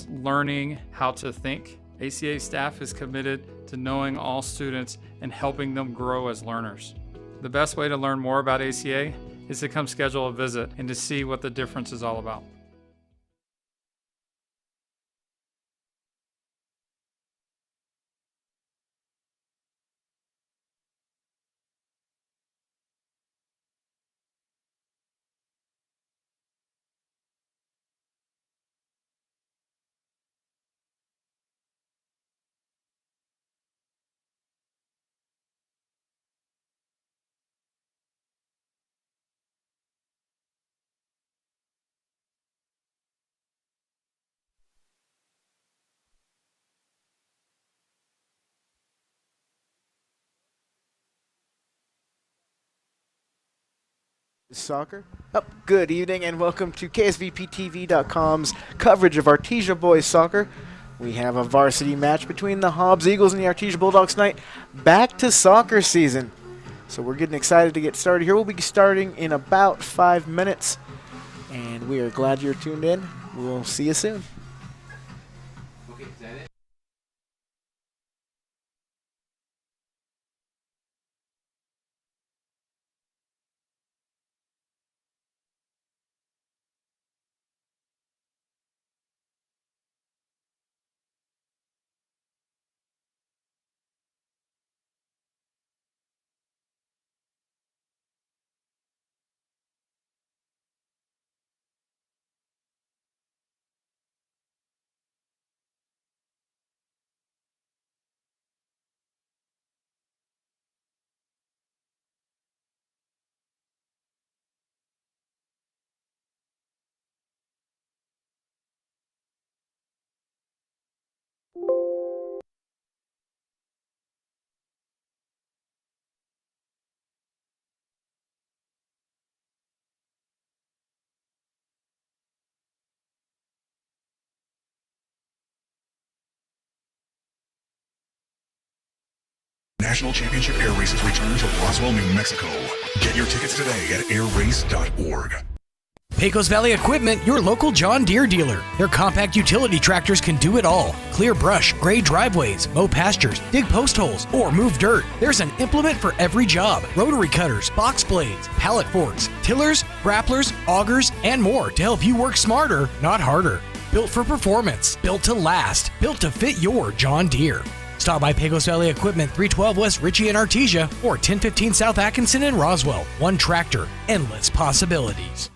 learning how to think. ACA staff is committed to knowing all students and helping them grow as learners. The best way to learn more about ACA is to come schedule a visit and to see what the difference is all about. Soccer. Good evening and welcome to KSVPTV.com's coverage of Artesia Boys Soccer. We have a varsity match between the Hobbs Eagles and the Artesia Bulldogs tonight. Back to soccer season. So we're getting excited to get started here. We'll be starting in about 5 minutes. And we are glad you're tuned in. We'll see you soon. Okay, is that it? National Championship Air Races return to Roswell, New Mexico. Get your tickets today at airrace.org. Pecos Valley Equipment, your local John Deere dealer. Their compact utility tractors can do it all. Clear brush, grade driveways, mow pastures, dig post holes, or move dirt. There's an implement for every job. Rotary cutters, box blades, pallet forks, tillers, grapplers, augers, and more to help you work smarter, not harder. Built for performance, built to last, built to fit your John Deere. Stop by Pecos Valley Equipment, 312 West Ritchie in Artesia, or 1015 South Atkinson in Roswell. One tractor, endless possibilities.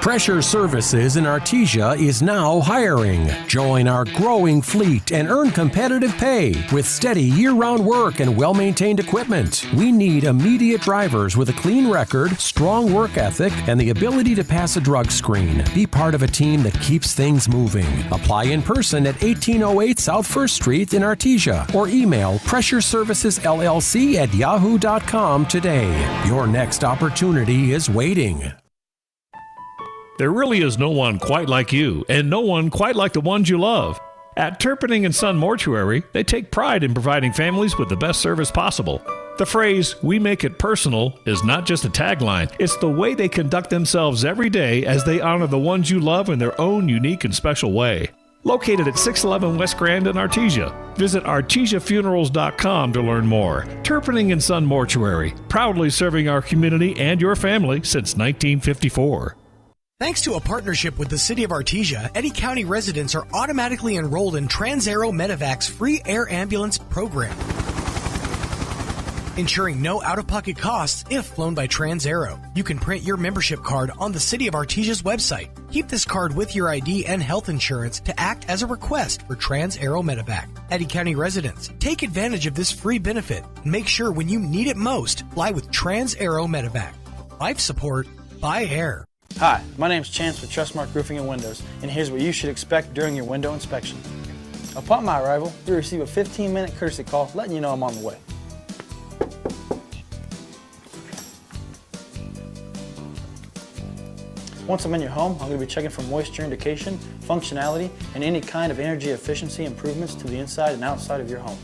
Pressure Services in Artesia is now hiring. Join our growing fleet and earn competitive pay with steady year-round work and well-maintained equipment. We need immediate drivers with a clean record, strong work ethic, and the ability to pass a drug screen. Be part of a team that keeps things moving. Apply in person at 1808 South 1st Street in Artesia or email pressureservicesllc@yahoo.com today. Your next opportunity is waiting. There really is no one quite like you, and no one quite like the ones you love. At Turpinning & Son Mortuary, they take pride in providing families with the best service possible. The phrase, "we make it personal," is not just a tagline, it's the way they conduct themselves every day as they honor the ones you love in their own unique and special way. Located at 611 West Grand in Artesia. Visit artesiafunerals.com to learn more. Turpinning & Son Mortuary, proudly serving our community and your family since 1954. Thanks to a partnership with the City of Artesia, Eddy County residents are automatically enrolled in TransAero Medevac's free air ambulance program, ensuring no out-of-pocket costs if flown by TransAero. You can print your membership card on the City of Artesia's website. Keep this card with your ID and health insurance to act as a request for TransAero Medevac. Eddy County residents, take advantage of this free benefit and make sure when you need it most, fly with TransAero Medevac. Life support by air. Hi, my name is Chance with Trustmark Roofing and Windows, and here's what you should expect during your window inspection. Upon my arrival, you'll receive a 15-minute courtesy call letting you know I'm on the way. Once I'm in your home, I'm going to be checking for moisture indication, functionality, and any kind of energy efficiency improvements to the inside and outside of your home.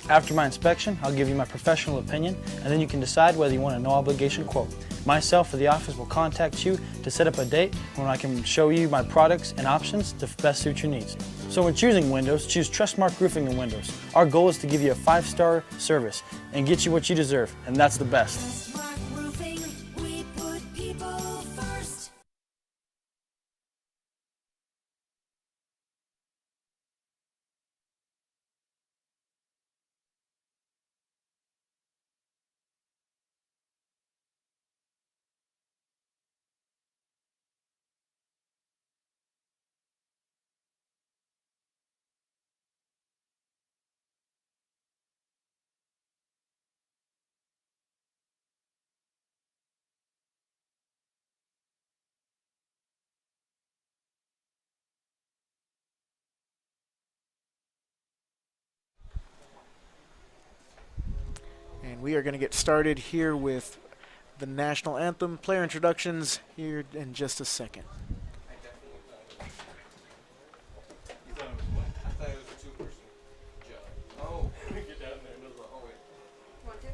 After my inspection, I'll give you my professional opinion, and then you can decide whether you want a no-obligation quote. Myself or the office will contact you to set up a date when I can show you my products and options to best suit your needs. So when choosing windows, choose Trustmark Roofing and Windows. Our goal is to give you a 5-star service and get you what you deserve, and that's the best. Trustmark Roofing, we put people first. And we are going to get started here with the national anthem. Player introductions here in just a second. I thought it was a 2-person job. Oh, get down there. Oh, wait. Want to?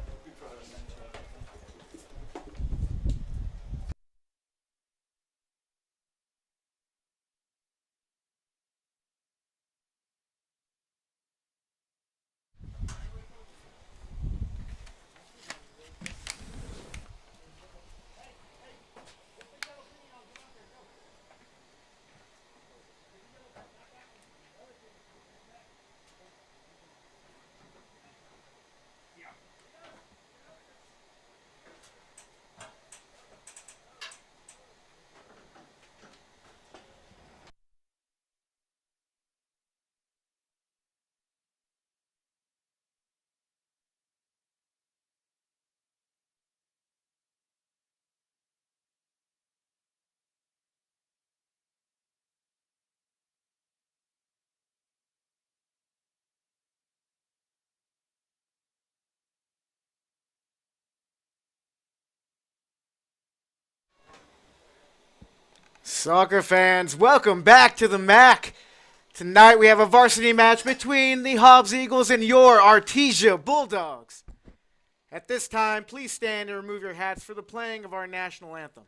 Soccer fans, welcome back to the MAC. Tonight we have a varsity match between the Hobbs Eagles and your Artesia Bulldogs. At this time, please stand and remove your hats for the playing of our national anthem.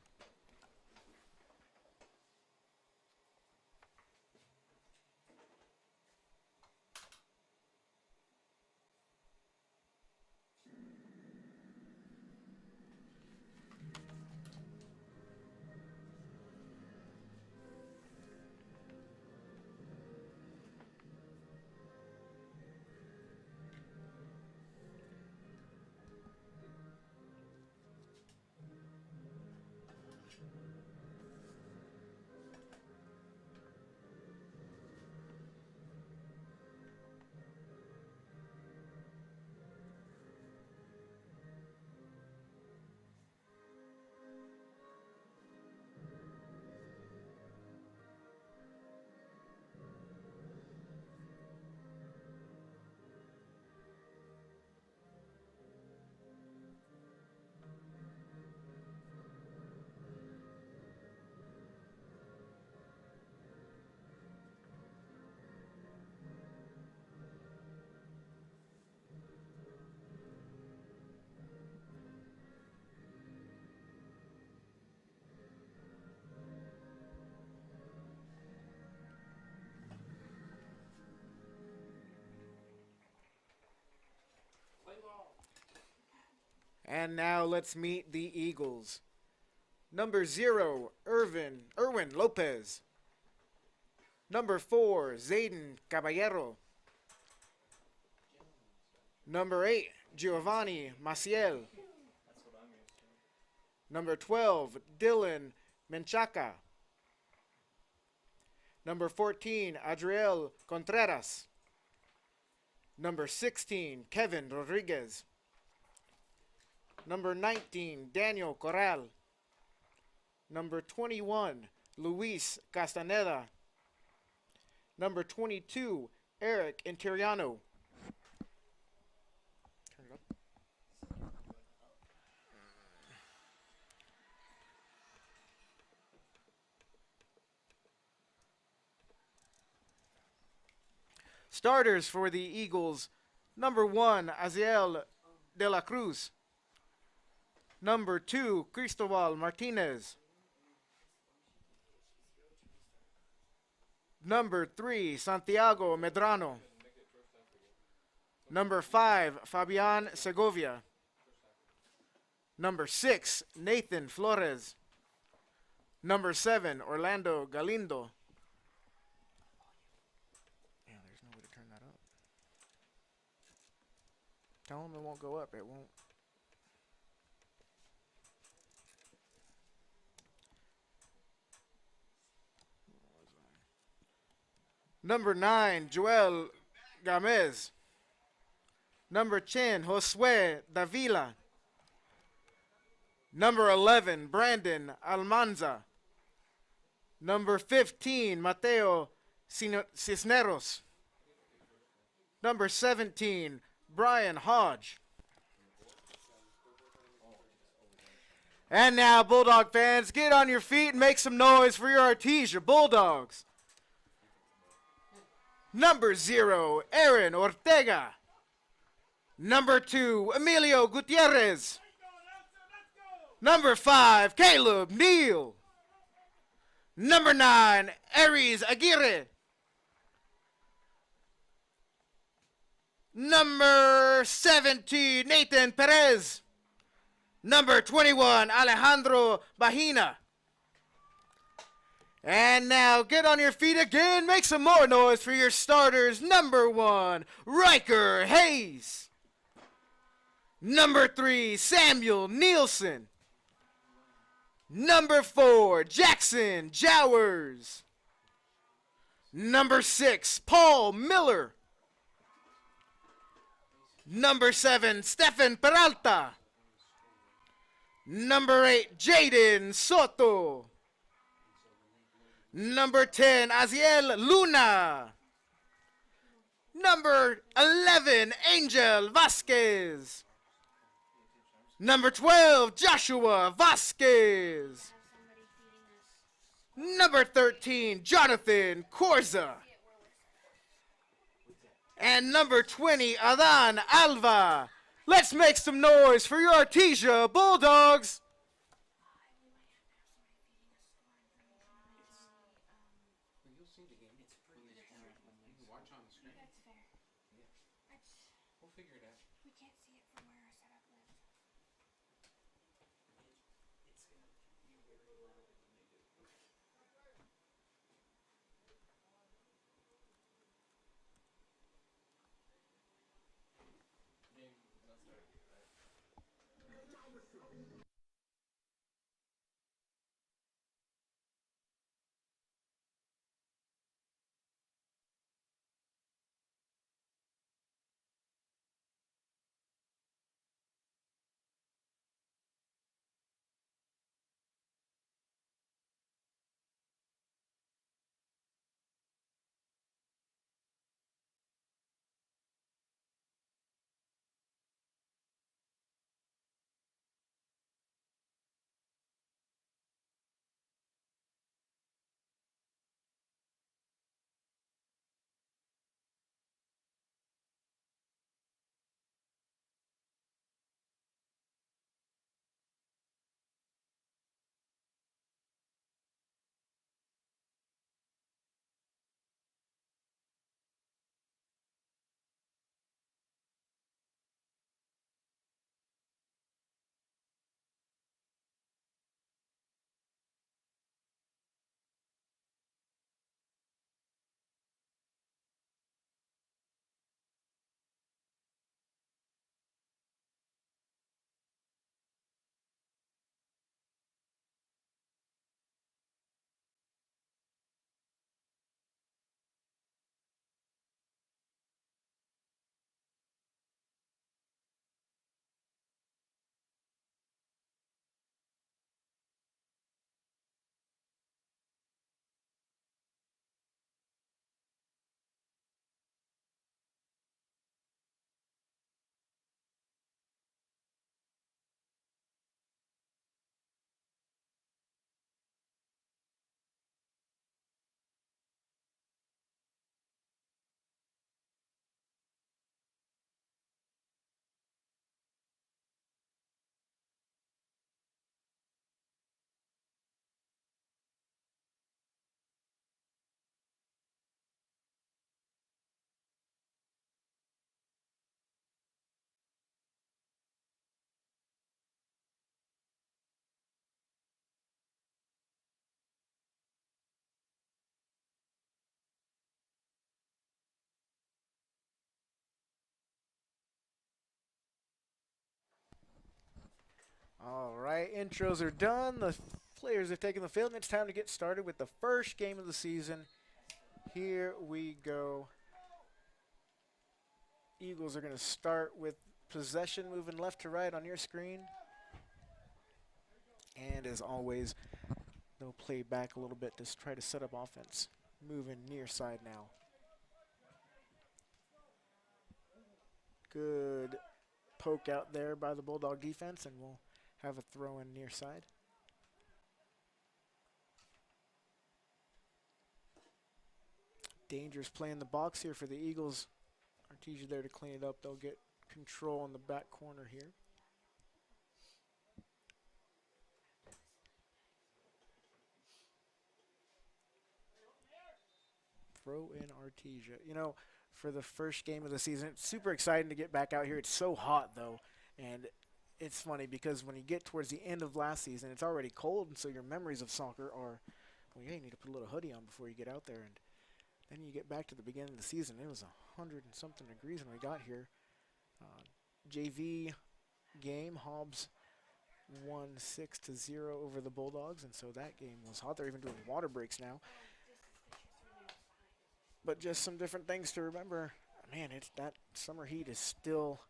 And now let's meet the Eagles. Number 0, Erwin Lopez. Number 4, Zayden Caballero. Number 8, Giovanni Maciel. Number 12, Dylan Menchaca. Number 14, Adriel Contreras. Number 16, Kevin Rodriguez. Number 19, Daniel Corral. Number 21, Luis Castaneda. Number 22, Eric Interiano. Turn it up. Starters for the Eagles Number 1, Aziel de la Cruz. Number 2, Cristobal Martinez. Number 3, Santiago Medrano. Number 5, Fabian Segovia. Number 6, Nathan Flores. Number 7, Orlando Galindo. Yeah, there's no way to turn that up. Tell him it won't go up. It won't. Number 9, Joel Gamez. Number 10, Josue Davila. Number 11, Brandon Almanza. Number 15, Mateo Cisneros. Number 17, Brian Hodge. And now, Bulldog fans, get on your feet and make some noise for your Artesia Bulldogs. Number 0, Aaron Ortega. Number 2, Emilio Gutierrez. Number 5, Caleb Neal. Number 9, Aries Aguirre. Number 17, Nathan Perez. Number 21, Alejandro Bahina. And now, get on your feet again. Make some more noise for your starters. Number 1, Riker Hayes. Number 3, Samuel Nielsen. Number 4, Jackson Jowers. Number 6, Paul Miller. Number 7, Stefan Peralta. Number 8, Jaden Soto. Number 10, Aziel Luna. Number 11, Angel Vasquez. Number 12, Joshua Vasquez. Number 13, Jonathan Corza. And number 20, Adan Alva. Let's make some noise for your Artesia Bulldogs. You'll see the game. It's pretty when you watch on the screen. That's fair. We'll figure it out. We can't see it from where our setup lives. Game, not started, right? All right, intros are done. The players have taken the field, and it's time to get started with the first game of the season. Here we go. Eagles are going to start with possession, moving left to right on your screen. And as always, they'll play back a little bit to try to set up offense. Moving near side now. Good poke out there by the Bulldog defense, and we'll have a throw in near side. Dangerous play in the box here for the Eagles. Artesia there to clean it up. They'll get control in the back corner here. Throw in Artesia. You know, for the first game of the season, it's super exciting to get back out here. It's so hot, though, and it's funny because when you get towards the end of last season, it's already cold, and so your memories of soccer are, well, yeah, you need to put a little hoodie on before you get out there, and then you get back to the beginning of the season. It was 100 and something degrees when we got here. JV game, Hobbs won 6-0 over the Bulldogs, and so that game was hot. They're even doing water breaks now. But just some different things to remember. Man, it's that summer heat is still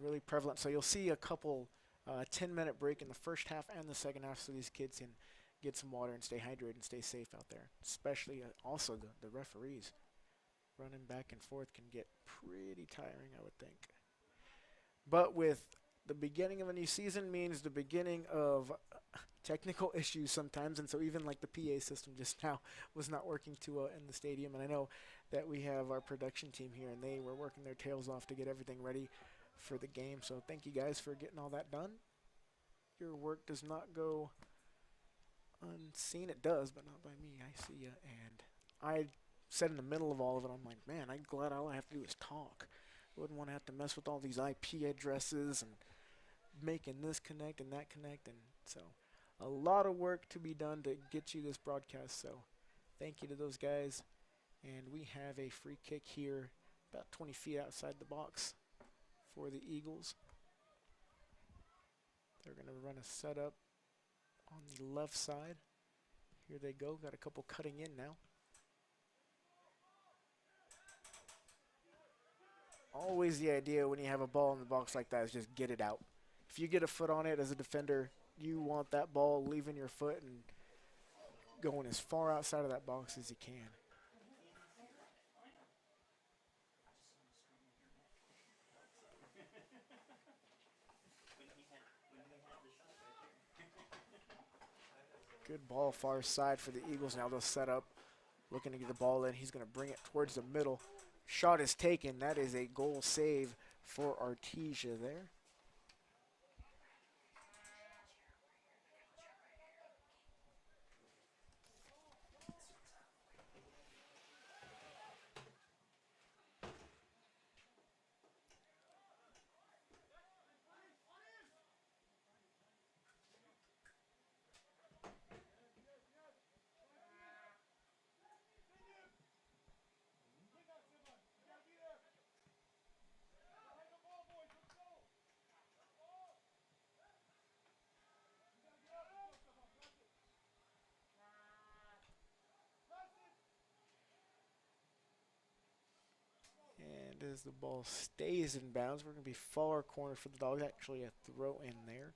really prevalent. So you'll see a couple 10-minute break in the first half and the second half so these kids can get some water and stay hydrated and stay safe out there. Especially also the referees. Running back and forth can get pretty tiring, I would think. But with the beginning of a new season means the beginning of technical issues sometimes, and so even like the PA system just now was not working too well in the stadium. And I know that we have our production team here, and they were working their tails off to get everything ready for the game. So thank you guys for getting all that done. Your work does not go unseen. It does, but not by me. I see you. And I said in the middle of all of it, I'm like, man, I'm glad all I have to do is talk. I wouldn't want to have to mess with all these IP addresses and making this connect and that connect, and so a lot of work to be done to get you this broadcast. So thank you to those guys, and we have a free kick here about 20 feet outside the box for the Eagles. They're going to run a setup on the left side. Here they go. Got a couple cutting in now. Always the idea when you have a ball in the box like that is just get it out. If you get a foot on it as a defender, you want that ball leaving your foot and going as far outside of that box as you can. Good ball far side for the Eagles. Now they'll set up, looking to get the ball in. He's going to bring it towards the middle. Shot is taken. That is a goal save for Artesia there. And as the ball stays in bounds, we're going to be far corner for the Dogs. Actually, a throw in there.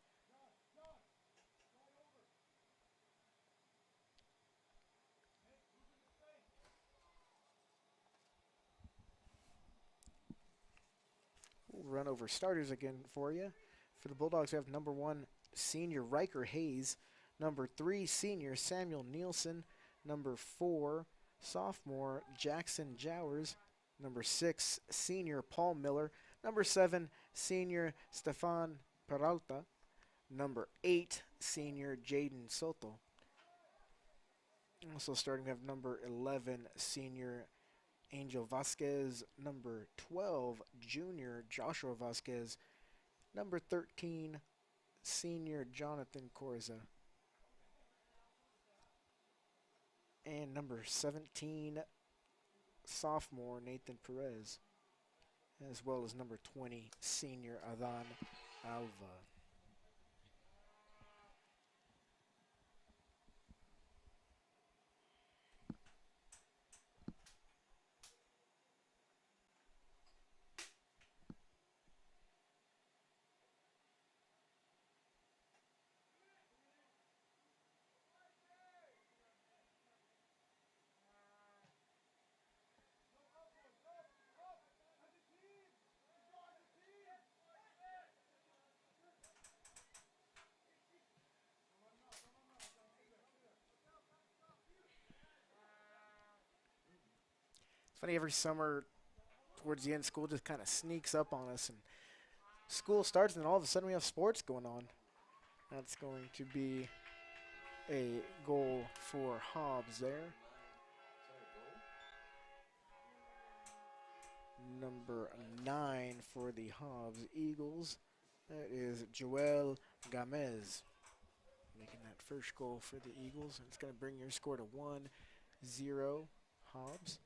We'll run over starters again for you. For the Bulldogs, we have number 1, senior Riker Hayes. Number 3, senior Samuel Nielsen. Number 4, sophomore Jackson Jowers. Number 6, senior Paul Miller. Number 7, senior Stefan Peralta. Number 8, senior Jaden Soto. Also starting, we have number 11, senior Angel Vasquez. Number 12, junior Joshua Vasquez. Number 13, senior Jonathan Corza. And number 17, sophomore Nathan Perez, as well as number 20, senior Adan Alva. Funny, every summer towards the end, school just kind of sneaks up on us, and school starts, and then all of a sudden we have sports going on. That's going to be a goal for Hobbs there. Number 9 for the Hobbs Eagles. That is Joel Gamez making that first goal for the Eagles. And it's going to bring your score to 1-0 Hobbs.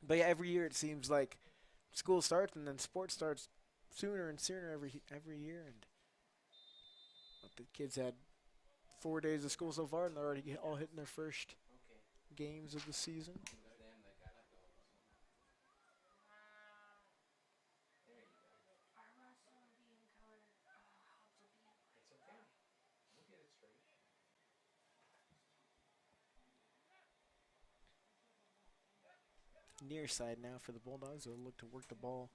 But yeah, every year it seems like school starts and then sports starts sooner and sooner every year. And the kids had 4 days of school so far, and they're already all hitting their first games of the season. Near side now for the Bulldogs. They'll look to work the ball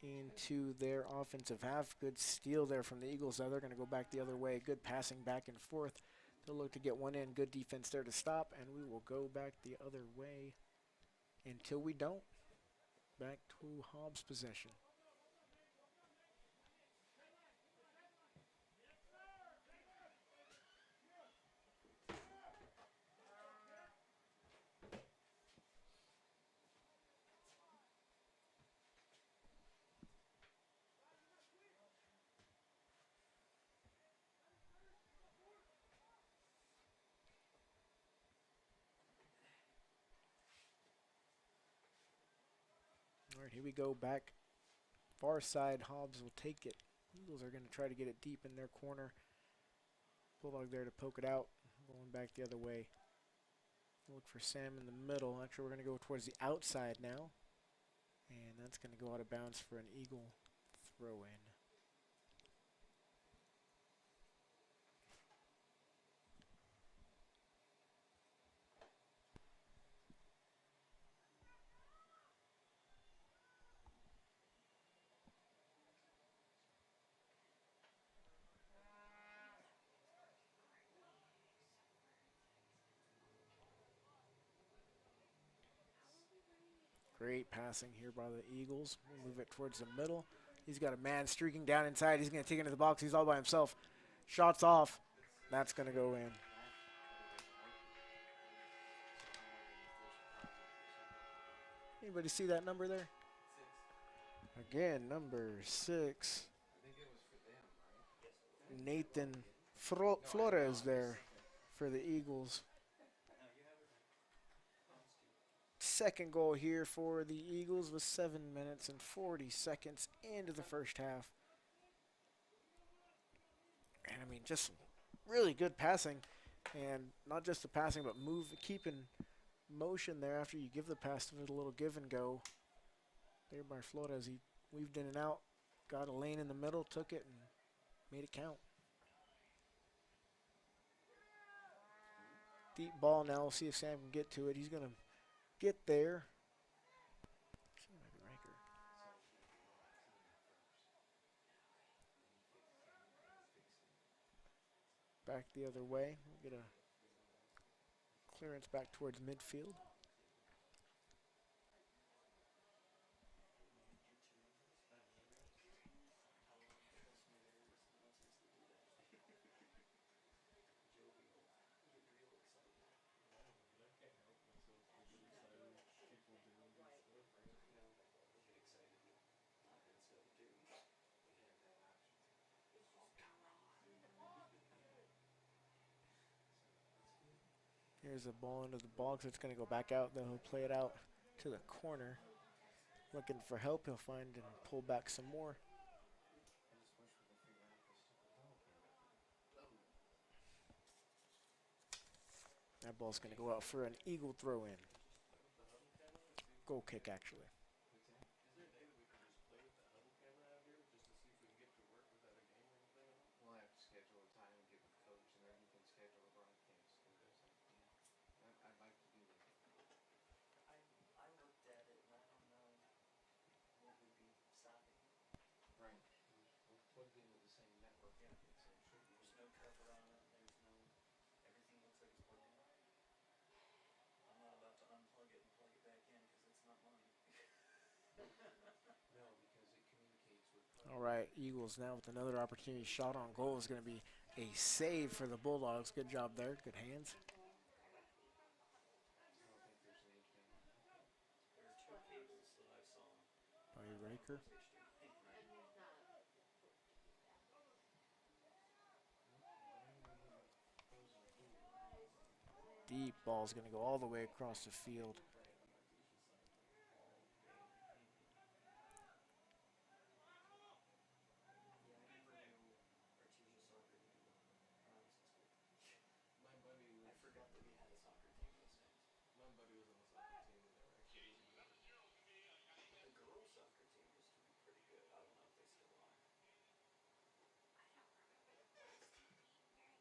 into their offensive half. Good steal there from the Eagles. Now they're going to go back the other way. Good passing back and forth. They'll look to get one in. Good defense there to stop, and we will go back the other way until we don't. Back to Hobbs' possession. All right, here we go back. Far side, Hobbs will take it. Eagles are going to try to get it deep in their corner. Bulldog there to poke it out. Going back the other way. Look for Sam in the middle. Actually, we're going to go towards the outside now. And that's going to go out of bounds for an Eagle throw-in. Great passing here by the Eagles. We'll move it towards the middle. He's got a man streaking down inside. He's going to take it into the box. He's all by himself. Shots off. That's going to go in. Anybody see that number there? Again, number 6. Nathan Flores there for the Eagles. Second goal here for the Eagles with 7 minutes and 40 seconds into the first half. And I mean, just really good passing. And not just the passing, but keeping motion there after you give the pass to it, a little give and go. There by Flores, he weaved in and out, got a lane in the middle, took it, and made it count. Deep ball now. We'll see if Sam can get to it. He's going to get there. Back the other way. We'll get a clearance back towards midfield. Here's a ball into the box. It's going to go back out, though. He'll play it out to the corner. Looking for help. He'll find and pull back some more. That ball's going to go out for an Eagle throw-in. Goal kick, actually. We'll have to schedule a time and get with the coach, and then you can schedule a broadcast. I'd like to do that. I looked at it and I don't know what would be stopping. Right. We'll plug into the same network. Yeah. So it should be. There's no cover on it. There's no. Everything looks like it's plugged in. I'm not about to unplug it and plug All right, Eagles now with another opportunity. Shot on goal is going to be a save for the Bulldogs. Good job there. Good hands. There are 2 cases that I saw. By Raker. Deep ball is going to go all the way across the field. Yeah, I never knew Artesia soccer to do well when I was in school. My buddy was. I forgot that we had a soccer team those days. My buddy was on the soccer team and they were actually really good. The girls' soccer team used to be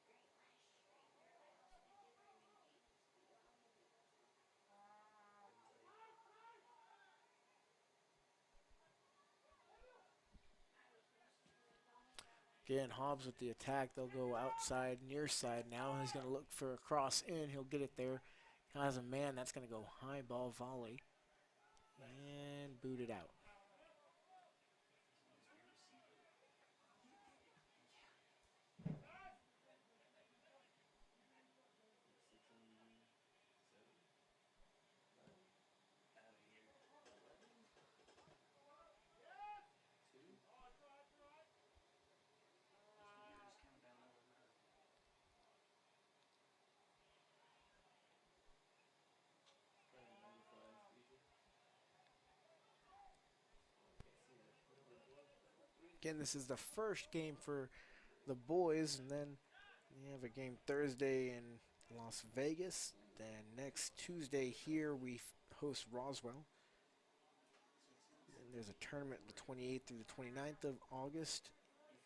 pretty good. I don't know if they still are. Again, Hobbs with the attack. They'll go outside, near side now. He's going to look for a cross in. He'll get it there. Has a man. That's going to go high ball volley. And boot it out. Again, this is the first game for the boys, and then we have a game Thursday in Las Vegas. Then next Tuesday here we host Roswell. And there's a tournament the 28th through the 29th of August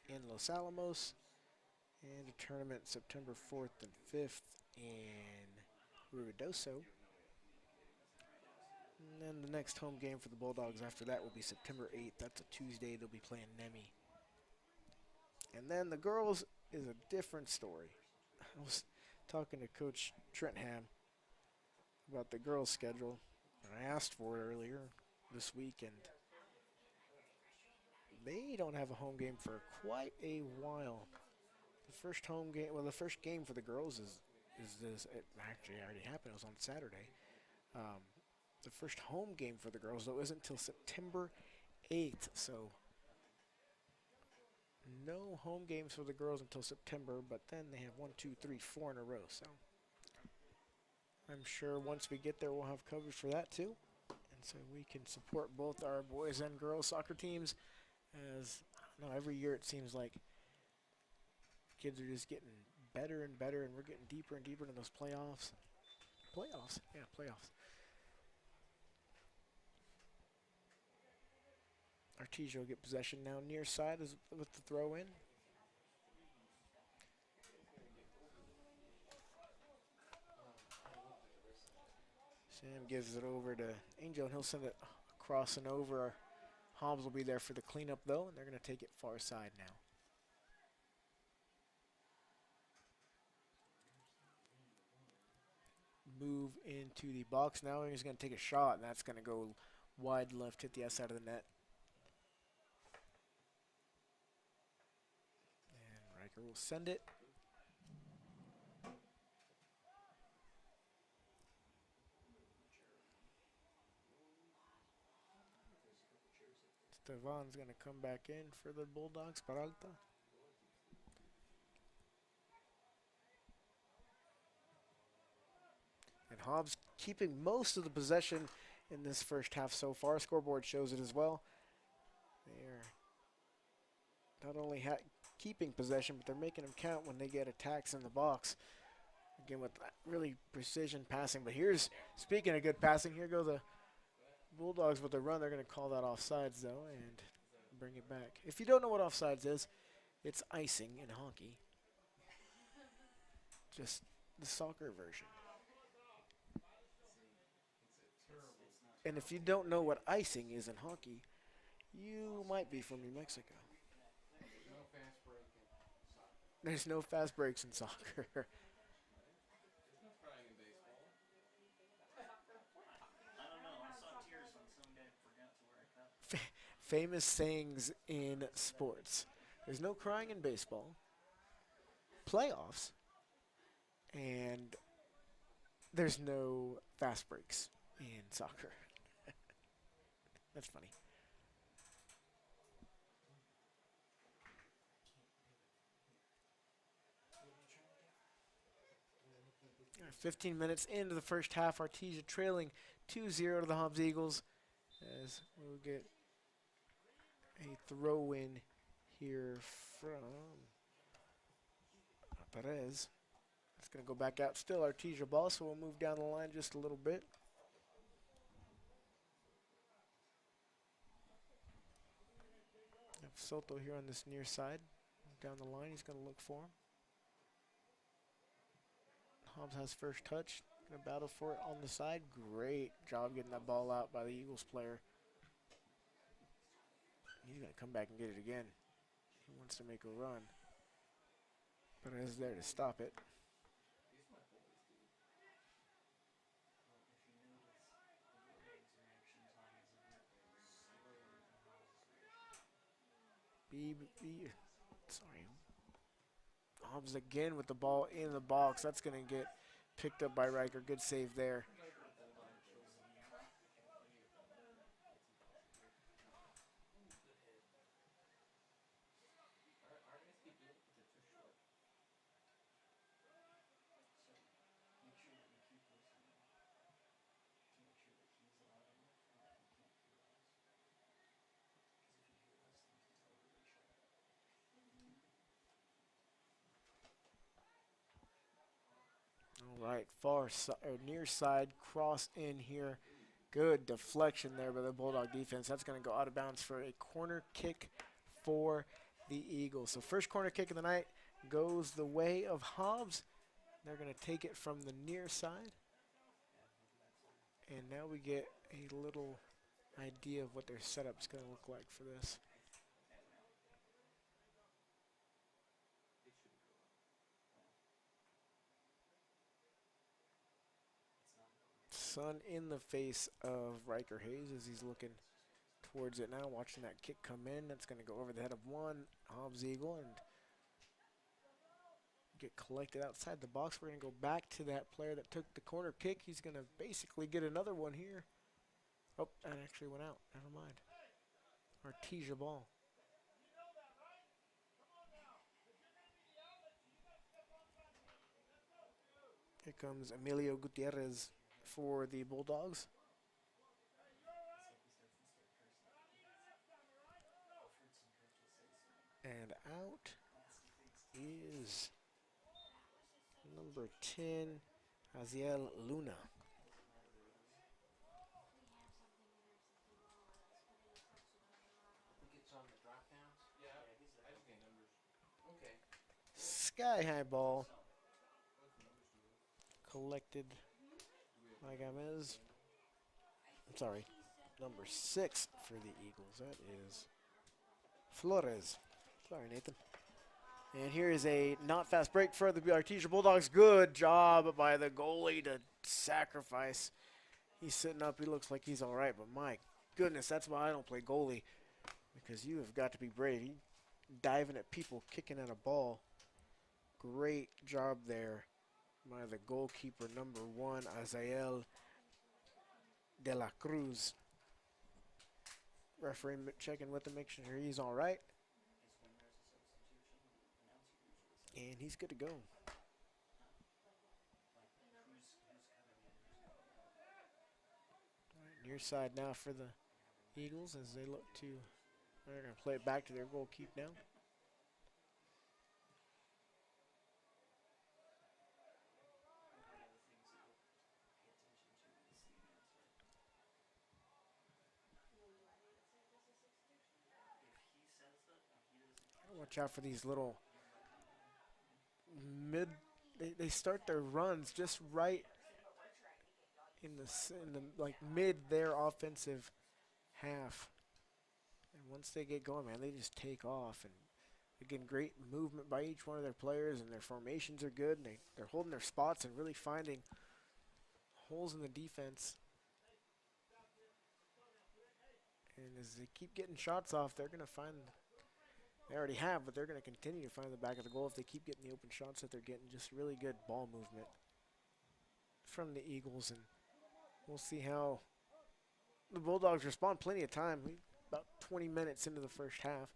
in Los Alamos. And a tournament September 4th and 5th in Ruidoso. And then the next home game for the Bulldogs after that will be September 8th. That's a Tuesday. They'll be playing Nemi. And then the girls is a different story. I was talking to Coach Trentham about the girls' schedule, and I asked for it earlier this week, and they don't have a home game for quite a while. The first home game, well, the first game for the girls is this. It actually already happened. It was on Saturday. The first home game for the girls, though, isn't until September 8th. So no home games for the girls until September, but then they have 1, 2, 3, 4 in a row. So I'm sure once we get there, we'll have coverage for that too. And so we can support both our boys and girls soccer teams, as I don't know, every year it seems like kids are just getting better and better, and we're getting deeper and deeper into those playoffs. Playoffs? Yeah, playoffs. Artesia will get possession now near side with the throw in. Sam gives it over to Angel, and he'll send it across and over. Hobbs will be there for the cleanup, though, and they're going to take it far side now. Move into the box now, and he's going to take a shot, and that's going to go wide left, hit the outside of the net. And Riker will send it. Stevan's going to come back in for the Bulldogs. Peralta. And Hobbs keeping most of the possession in this first half so far. Scoreboard shows it as well. They're not only keeping possession, but they're making them count when they get attacks in the box. Again, with really precision passing. But here's, speaking of good passing, here go the Bulldogs with the run. They're going to call that offsides, though, and bring it back. If you don't know what offsides is, it's icing in hockey. Just the soccer version. And if you don't know what icing is in hockey, you might be from New Mexico. No fast break in soccer. There's no fast breaks in soccer. There's no crying in baseball. I don't know. I saw tears when some guy forgot to wear a cup. famous sayings in sports. There's no crying in baseball, playoffs, and there's no fast breaks in soccer. That's funny. All right, 15 minutes into the first half, Artesia trailing 2-0 to the Hobbs Eagles as we'll get a throw-in here from Perez. It's going to go back out. Still Artesia ball, so we'll move down the line just a little bit. Have Soto here on this near side. Down the line, he's going to look for him. Hobbs has first touch. Going to battle for it on the side. Great job getting that ball out by the Eagles player. He's going to come back and get it again. He wants to make a run. Perez there to stop it. Sorry. Hobbs again with the ball in the box. That's going to get picked up by Riker. Good save there. All right, near side cross in here. Good deflection there by the Bulldog defense. That's going to go out of bounds for a corner kick for the Eagles. So first corner kick of the night goes the way of Hobbs. They're going to take it from the near side. And now we get a little idea of what their setup's going to look like for this. Sun in the face of Riker Hayes as he's looking towards it now, watching that kick come in. That's going to go over the head of one Hobbs Eagle and get collected outside the box. We're going to go back to that player that took the corner kick. He's going to basically get another one here. Oh, that actually went out. Never mind. Artesia ball. Here comes Emilio Gutierrez for the Bulldogs. And out is number 10, Aziel Luna. Sky high ball collected by Gamez. I'm sorry, number 6 for the Eagles. That is Flores. Sorry, Nathan. And here is a not fast break for the Artesia Bulldogs. Good job by the goalie to sacrifice. He's sitting up. He looks like he's all right, but my goodness, that's why I don't play goalie, because you have got to be brave. He diving at people, kicking at a ball. Great job there by the goalkeeper, number 1, Azael de la Cruz. Referee checking with him, making sure he's all right. And he's good to go. All right, near side now for the Eagles as they look to, they're going to play it back to their goalkeeper now. Watch out for these little they start their runs just right in the like mid their offensive half, and once they get going, man, they just take off. And again, great movement by each one of their players, and their formations are good, and they're holding their spots and really finding holes in the defense. And as they keep getting shots off, they're going to find, they already have, but they're going to continue to find the back of the goal if they keep getting the open shots that they're getting. Just really good ball movement from the Eagles, and we'll see how the Bulldogs respond. Plenty of time, about 20 minutes into the first half.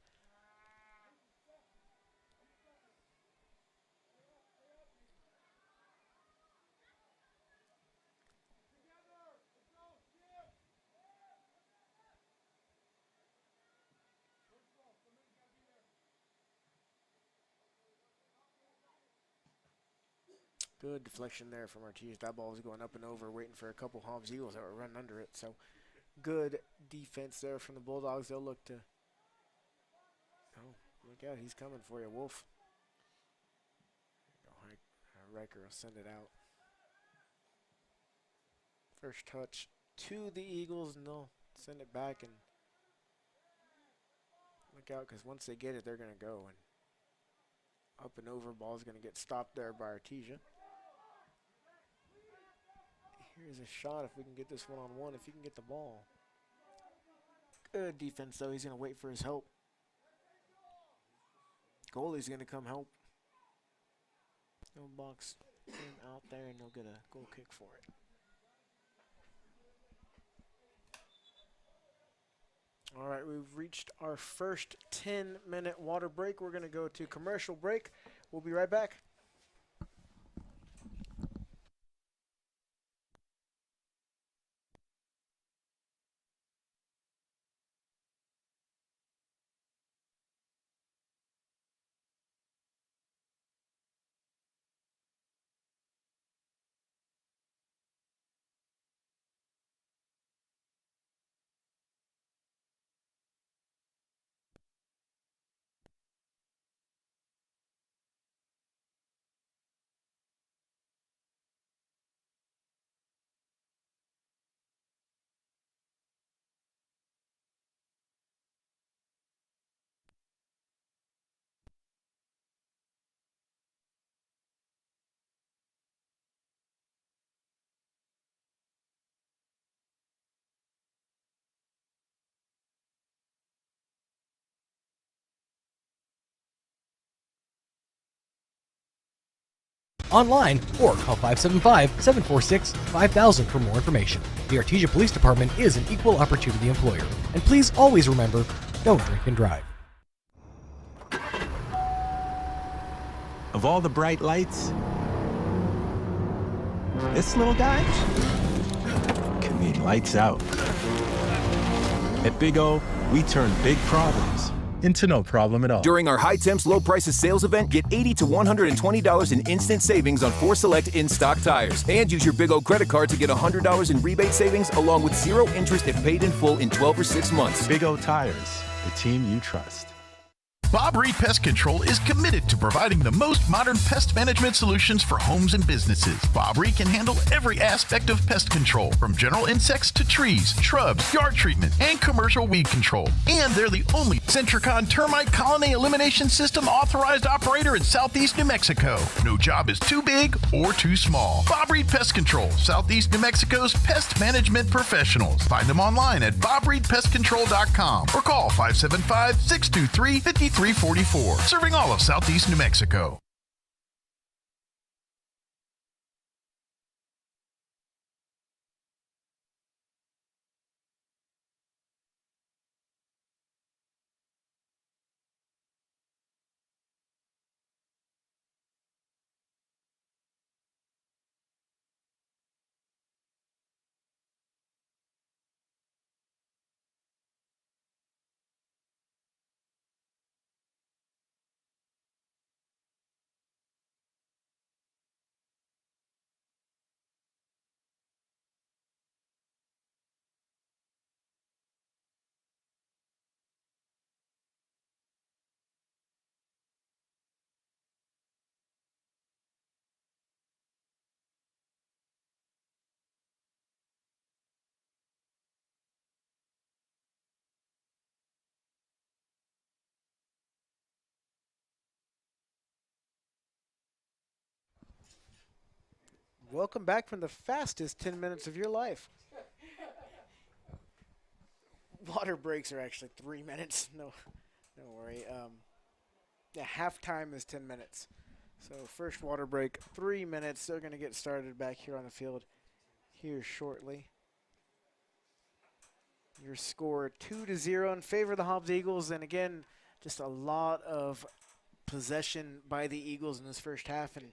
Good deflection there from Artesia. That ball was going up and over, waiting for a couple Hobbs Eagles that were running under it. So good defense there from the Bulldogs. They'll look to, oh, look out, he's coming for you, Wolf. Riker will send it out. First touch to the Eagles, and they'll send it back. And look out, because once they get it, they're going to go. And up and over, ball's going to get stopped there by Artesia. Here's a shot if we can get this one-on-one, if he can get the ball. Good defense, though. He's going to wait for his help. Goalie's going to come help. No box him out there, and he'll get a goal kick for it. All right, we've reached our first 10-minute water break. We're going to go to commercial break. We'll be right back. Online or call 575-746-5000 for more information. The Artesia Police Department is an equal opportunity employer. And please always remember, don't drink and drive. Of all the bright lights, this little guy can mean lights out. At Big O, we turn big problems into no problem at all. During our High Temps Low Prices sales event, get $80 to $120 in instant savings on 4 select in-stock tires. And use your Big O credit card to get $100 in rebate savings along with 0 interest if paid in full in 12 or 6 months. Big O Tires, the team you trust. Bob Reed Pest Control is committed to providing the most modern pest management solutions for homes and businesses. Bob Reed can handle every aspect of pest control, from general insects to trees, shrubs, yard treatment, and commercial weed control. And they're the only Centricon termite colony elimination system authorized operator in Southeast New Mexico. No job is too big or too small. Bob Reed Pest Control, Southeast New Mexico's pest management professionals. Find them online at bobreedpestcontrol.com or call 575-623-5344. Serving all of Southeast New Mexico. Welcome back from the fastest 10 minutes of your life. water breaks are actually 3 minutes. No, don't worry. Yeah, halftime is 10 minutes. So first water break, 3 minutes. They're going to get started back here on the field here shortly. Your score 2-0 in favor of the Hobbs Eagles. And again, just a lot of possession by the Eagles in this first half. And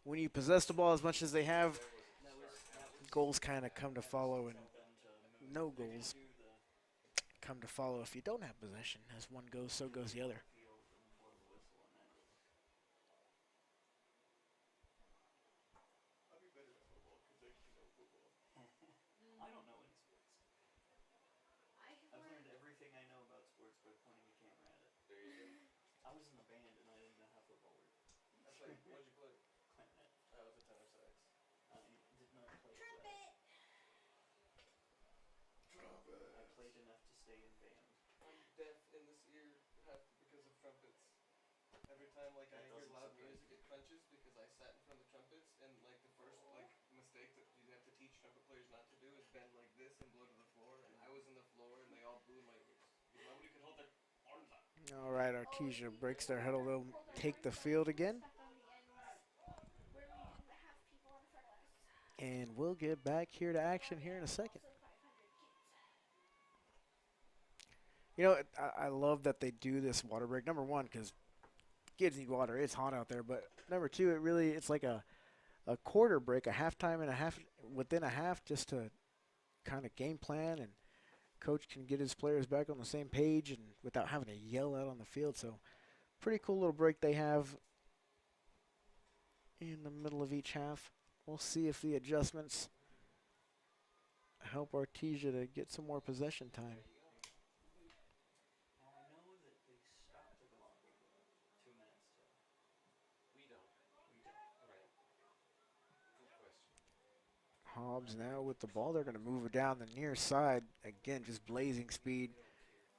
when you possess the ball as much as they have, goals kind of come to follow, and no goals come to follow if you don't have possession. As one goes, so goes the other. I don't know any sports. I've learned everything I know about sports by pointing a camera at it. There you go. I was in the band and I didn't know how football worked. That's like, what'd you play? Clarinet. That was a tenor sax. I did not play Trumpet. Trumpet. I played enough to stay in band. I'm deaf in this ear because of trumpets. Every time like I hear loud music, it crunches because I sat in front of the trumpets, and like the first like mistake that you have to teach trumpet players not to do is bend like this and blow to the floor. And I was in the floor, and they all blew in my ears. Nobody could hold their arms up. All right, Artesia breaks their huddle. They'll take the field again. And we'll get back here to action here in a second. You know, I love that they do this water break. Number one, because kids need water. It's hot out there. But number two, it's like a quarter break, a halftime and a half, within a half, just to kind of game plan, and coach can get his players back on the same page and without having to yell out on the field. So pretty cool little break they have in the middle of each half. We'll see if the adjustments help Artesia to get some more possession time. Now I know that they stopped the clock 2 minutes till. We don't. Right. Good question. Hobbs now with the ball. They're going to move it down the near side. Again, just blazing speed.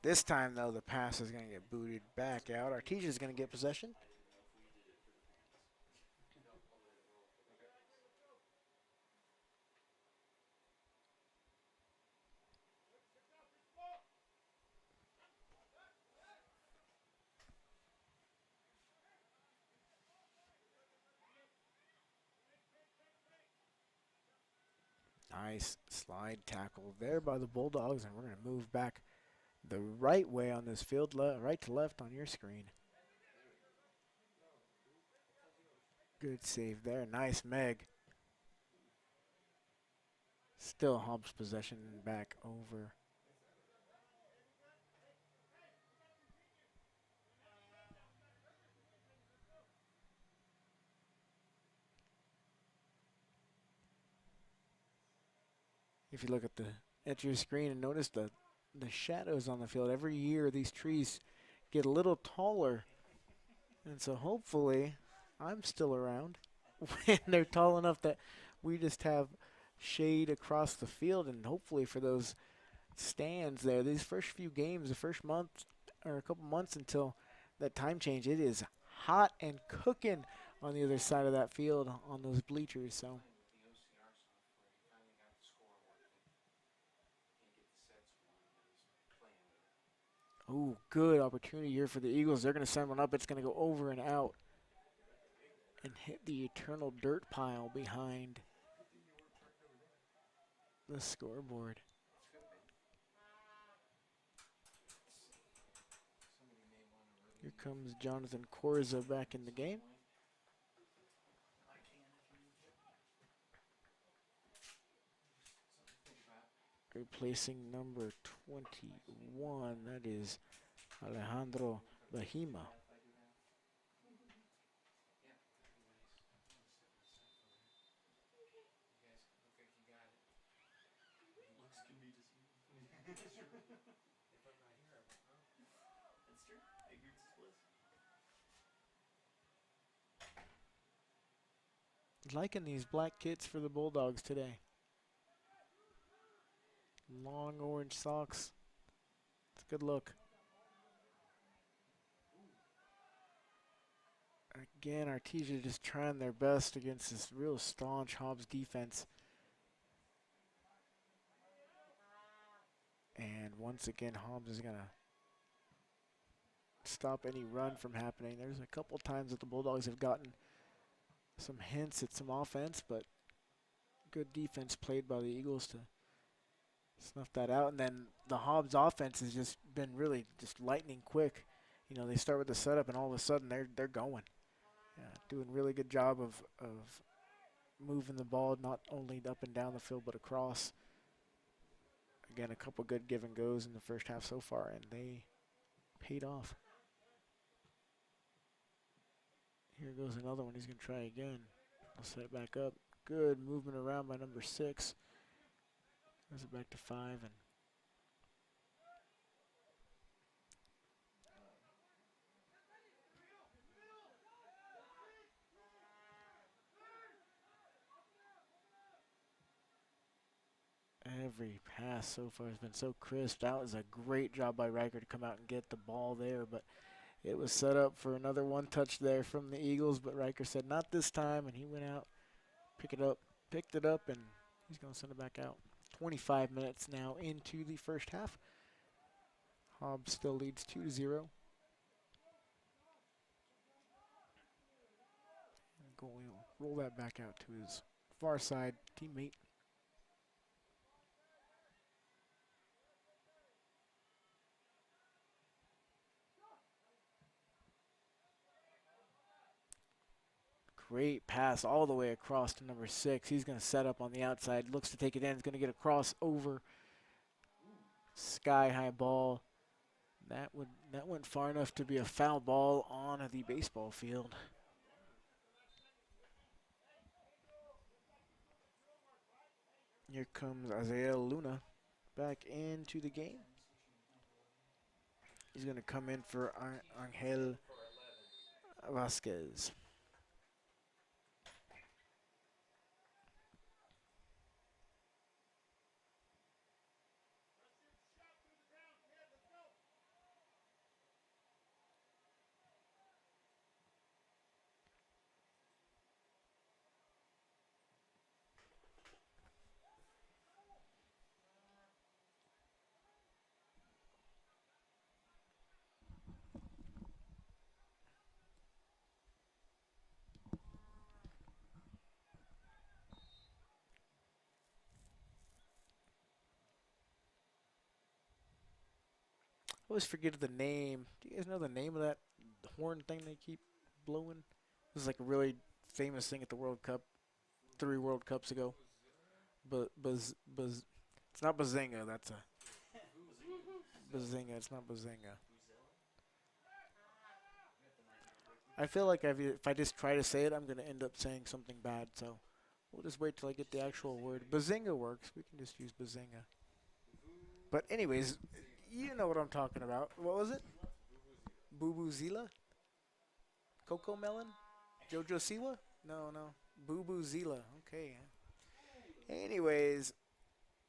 This time, though, the pass is going to get booted back out. Artesia is going to get possession. Nice slide tackle there by the Bulldogs, and we're going to move back the right way on this field, right to left on your screen. Good save there. Nice Meg. Still Hobbs possession back over. If you look at your screen and notice the shadows on the field, every year these trees get a little taller. And so hopefully I'm still around when they're tall enough that we just have shade across the field, and hopefully for those stands there, these first few games, the first month or a couple months until that time change, it is hot and cooking on the other side of that field on those bleachers. So oh, good opportunity here for the Eagles. They're going to send one up. It's going to go over and out and hit the eternal dirt pile behind the scoreboard. Here comes Jonathan Corza back in the game. Replacing number 21, that is Alejandro Bahima. Looks can be deceiving. That's true. Ignorance is bliss. Liking these black kits for the Bulldogs today. Long orange socks. It's a good look. Again, Artesia just trying their best against this real staunch Hobbs defense. And once again, Hobbs is going to stop any run from happening. There's a couple times that the Bulldogs have gotten some hints at some offense, but good defense played by the Eagles to snuff that out. And then the Hobbs offense has just been really just lightning quick. You know, they start with the setup, and all of a sudden they're going. Yeah, doing a really good job of moving the ball not only up and down the field but across. Again, a couple good give and goes in the first half so far, and they paid off. Here goes another one. He's going to try again. I'll set it back up. Good movement around by number 6. Goes it back to 5, and every pass so far has been so crisp. That was a great job by Riker to come out and get the ball there, but it was set up for another one touch there from the Eagles, but Riker said not this time, and he went out, picked it up, and he's going to send it back out. 25 minutes now into the first half. Hobbs still leads 2-0. And goalie will roll that back out to his far side teammate. Great pass all the way across to number 6. He's going to set up on the outside. Looks to take it in. He's going to get a cross over. Sky high ball. That went far enough to be a foul ball on the baseball field. Here comes Isaiah Luna back into the game. He's going to come in for Angel Vasquez. I always forget the name. Do you guys know the name of that horn thing they keep blowing? This is like a really famous thing at the World Cup, 3 World Cups ago. But it's not Bazinga. That's a Bazinga. It's not Bazinga. I feel like if I just try to say it, I'm going to end up saying something bad. So we'll just wait till I get the actual word. Bazinga works. We can just use Bazinga. But anyways, you know what I'm talking about. What was it? Boo-Boo-Zila? Coco Melon? Jojo Siwa? No. Boo-Boo-Zila. Okay. Anyways,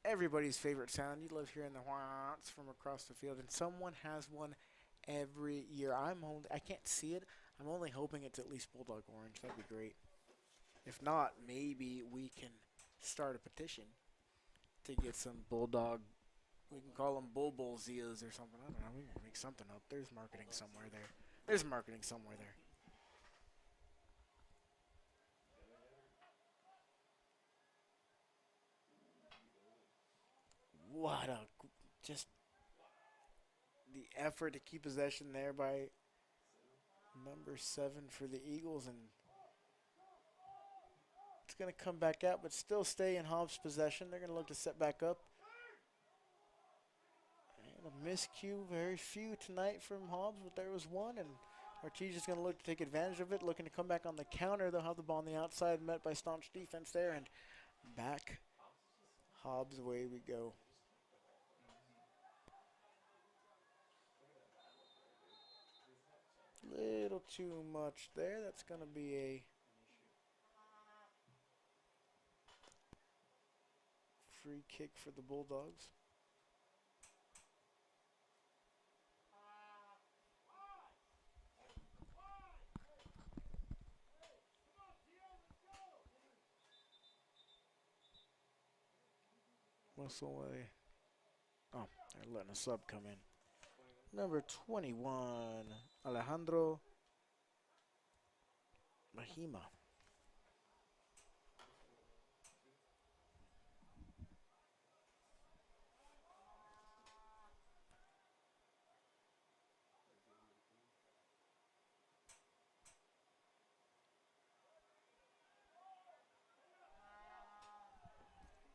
everybody's favorite sound. You love hearing the whats from across the field, and someone has one every year. I can't see it. I'm only hoping it's at least Bulldog Orange. That'd be great. If not, maybe we can start a petition to get some Bulldog. We can call them Bull Zias or something. I don't know. We can make something up. There's marketing somewhere there. What a just the effort to keep possession there by number 7 for the Eagles, and it's going to come back out, but still stay in Hobbs' possession. They're going to look to set back up. And a miscue, very few tonight from Hobbs, but there was one, and Artesia's going to look to take advantage of it, looking to come back on the counter. They'll have the ball on the outside, met by staunch defense there, and back Hobbs' way we go. Little too much there. That's going to be a free kick for the Bulldogs. Muscle away. Oh, they're letting a sub come in. Number 21, Alejandro Mahima.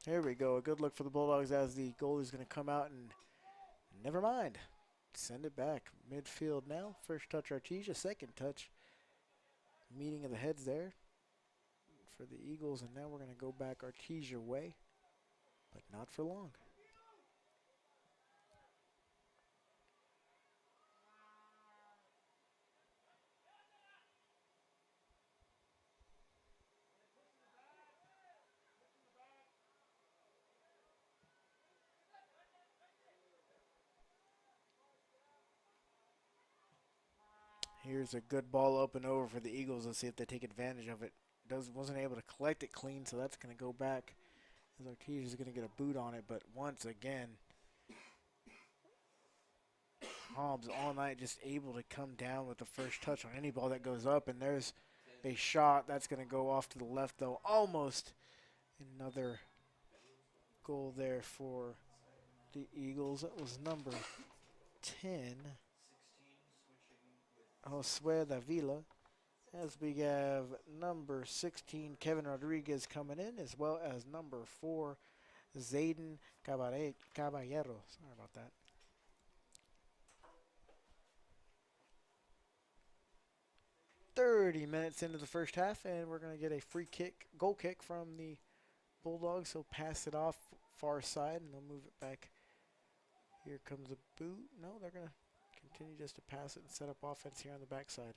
Here we go. A good look for the Bulldogs as the goalie's going to come out and never mind. Send it back. Midfield now. First touch Artesia. Second touch. Meeting of the heads there for the Eagles. And now we're going to go back Artesia way. But not for long. Here's a good ball up and over for the Eagles. Let's see if they take advantage of it. Wasn't able to collect it clean, so that's going to go back. As Artesia is going to get a boot on it, but once again, Hobbs all night just able to come down with the first touch on any ball that goes up, and there's a shot that's going to go off to the left, though. Almost another goal there for the Eagles. That was number 10. Josue Davila, as we have number 16, Kevin Rodriguez coming in, as well as number 4, Zayden Caballero. Sorry about that. .30 into the first half, and we're going to get a free kick, goal kick from the Bulldogs. He'll pass it off far side, and they'll move it back. Here comes a boot. No, they're going to continue just to pass it and set up offense here on the backside.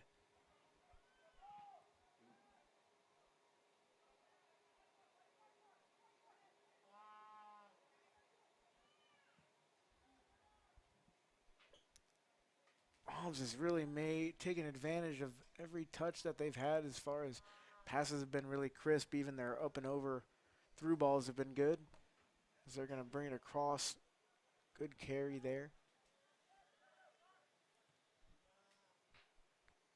Hobbs has really taken advantage of every touch that they've had as far as passes have been really crisp. Even their up and over through balls have been good. As they're going to bring it across. Good carry there.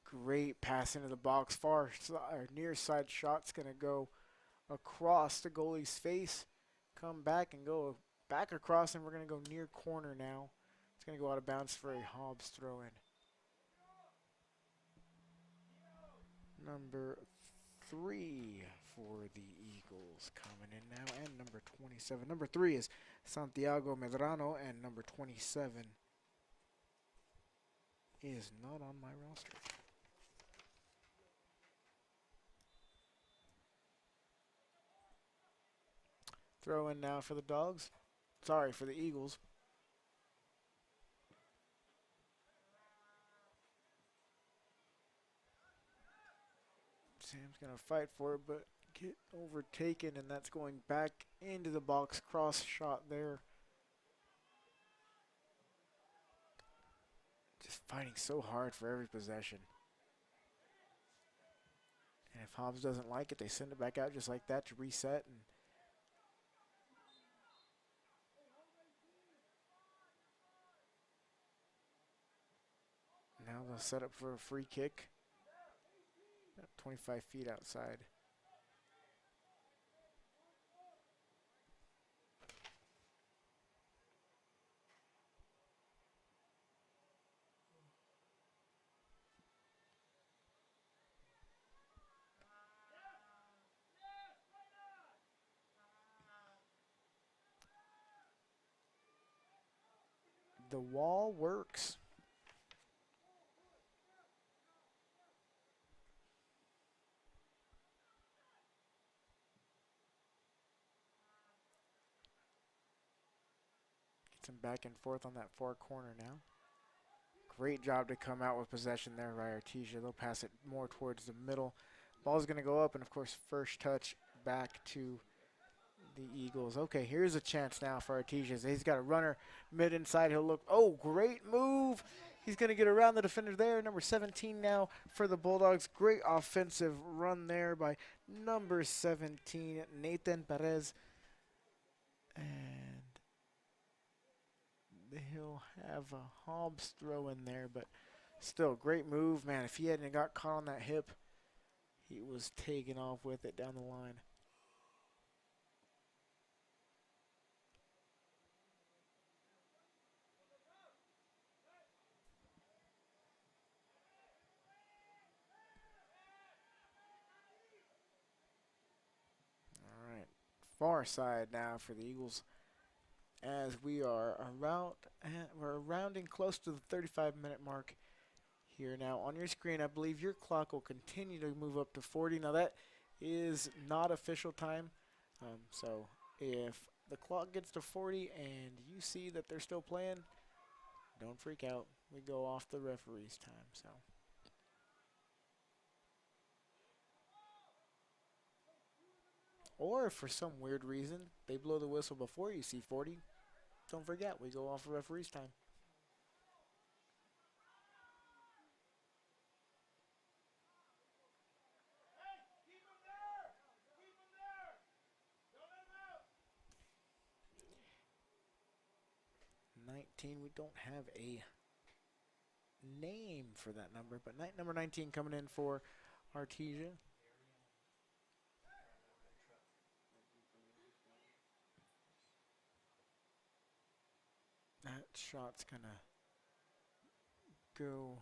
Great pass into the box. Near side shot's going to go across the goalie's face. Come back and go back across, and we're going to go near corner now. It's going to go out of bounds for a Hobbs throw in. Number 3 for the Eagles coming in now, and number 27. Number 3 is Santiago Medrano, and number 27 is not on my roster. Throw in now for the Dogs. Sorry, for the Eagles. Sam's going to fight for it, but get overtaken, and that's going back into the box. Cross shot there. Just fighting so hard for every possession. And if Hobbs doesn't like it, they send it back out just like that to reset. And now they'll set up for a free kick. 25 feet outside. The wall works. Some back and forth on that far corner now. Great job to come out with possession there by Artesia. They'll pass it more towards the middle. Ball's going to go up, and of course, first touch back to the Eagles. Okay, here's a chance now for Artesia. He's got a runner mid inside. He'll look. Oh, great move. He's going to get around the defender there. Number 17 now for the Bulldogs. Great offensive run there by number 17, Nathan Perez. And he'll have a Hobbs throw in there, but still, great move. Man, if he hadn't got caught on that hip, he was taking off with it down the line. All right, far side now for the Eagles, as we are we're rounding close to the 35-minute mark here now. On your screen, I believe your clock will continue to move up to 40. Now that is not official time, so if the clock gets to 40 and you see that they're still playing, don't freak out. We go off the referee's time. So. Or if for some weird reason they blow the whistle before you see 40, don't forget, we go off of referee's time. Hey, keep him there! Keep him there! Don't let him out! 19, we don't have a name for that number, but number 19 coming in for Artesia. That shot's gonna go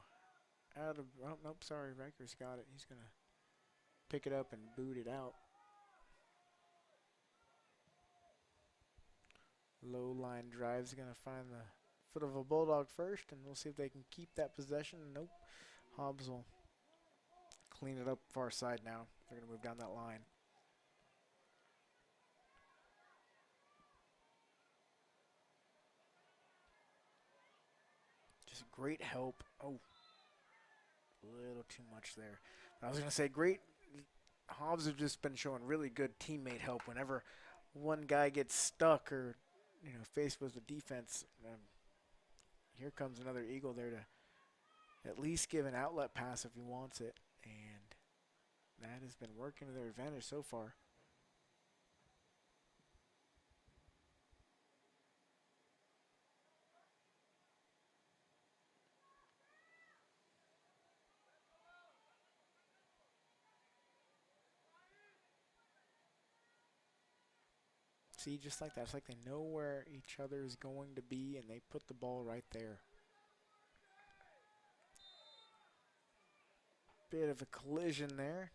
out of, oh, nope, sorry, Riker's got it. He's gonna pick it up and boot it out. Low line drive's gonna find the foot of a Bulldog first, and we'll see if they can keep that possession. Nope. Hobbs will clean it up far side now. They're gonna move down that line. Just great help. Oh, a little too much there. I was going to say, great. Hobbs have just been showing really good teammate help whenever one guy gets stuck or, faced with the defense. Here comes another Eagle there to at least give an outlet pass if he wants it. And that has been working to their advantage so far. See, just like that. It's like they know where each other is going to be, and they put the ball right there. Bit of a collision there.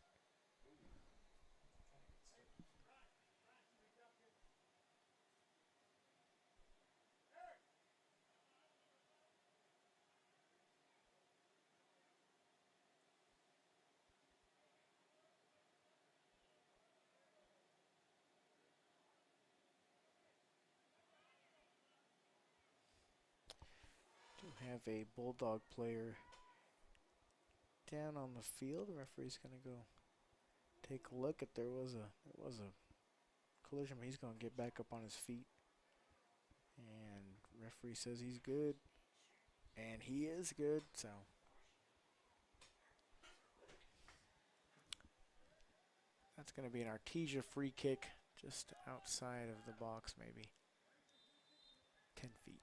Do have a Bulldog player down on the field. The referee's going to go take a look at there was a collision, but he's going to get back up on his feet. And referee says he's good. And he is good, so. That's going to be an Artesia free kick just outside of the box, maybe 10 feet.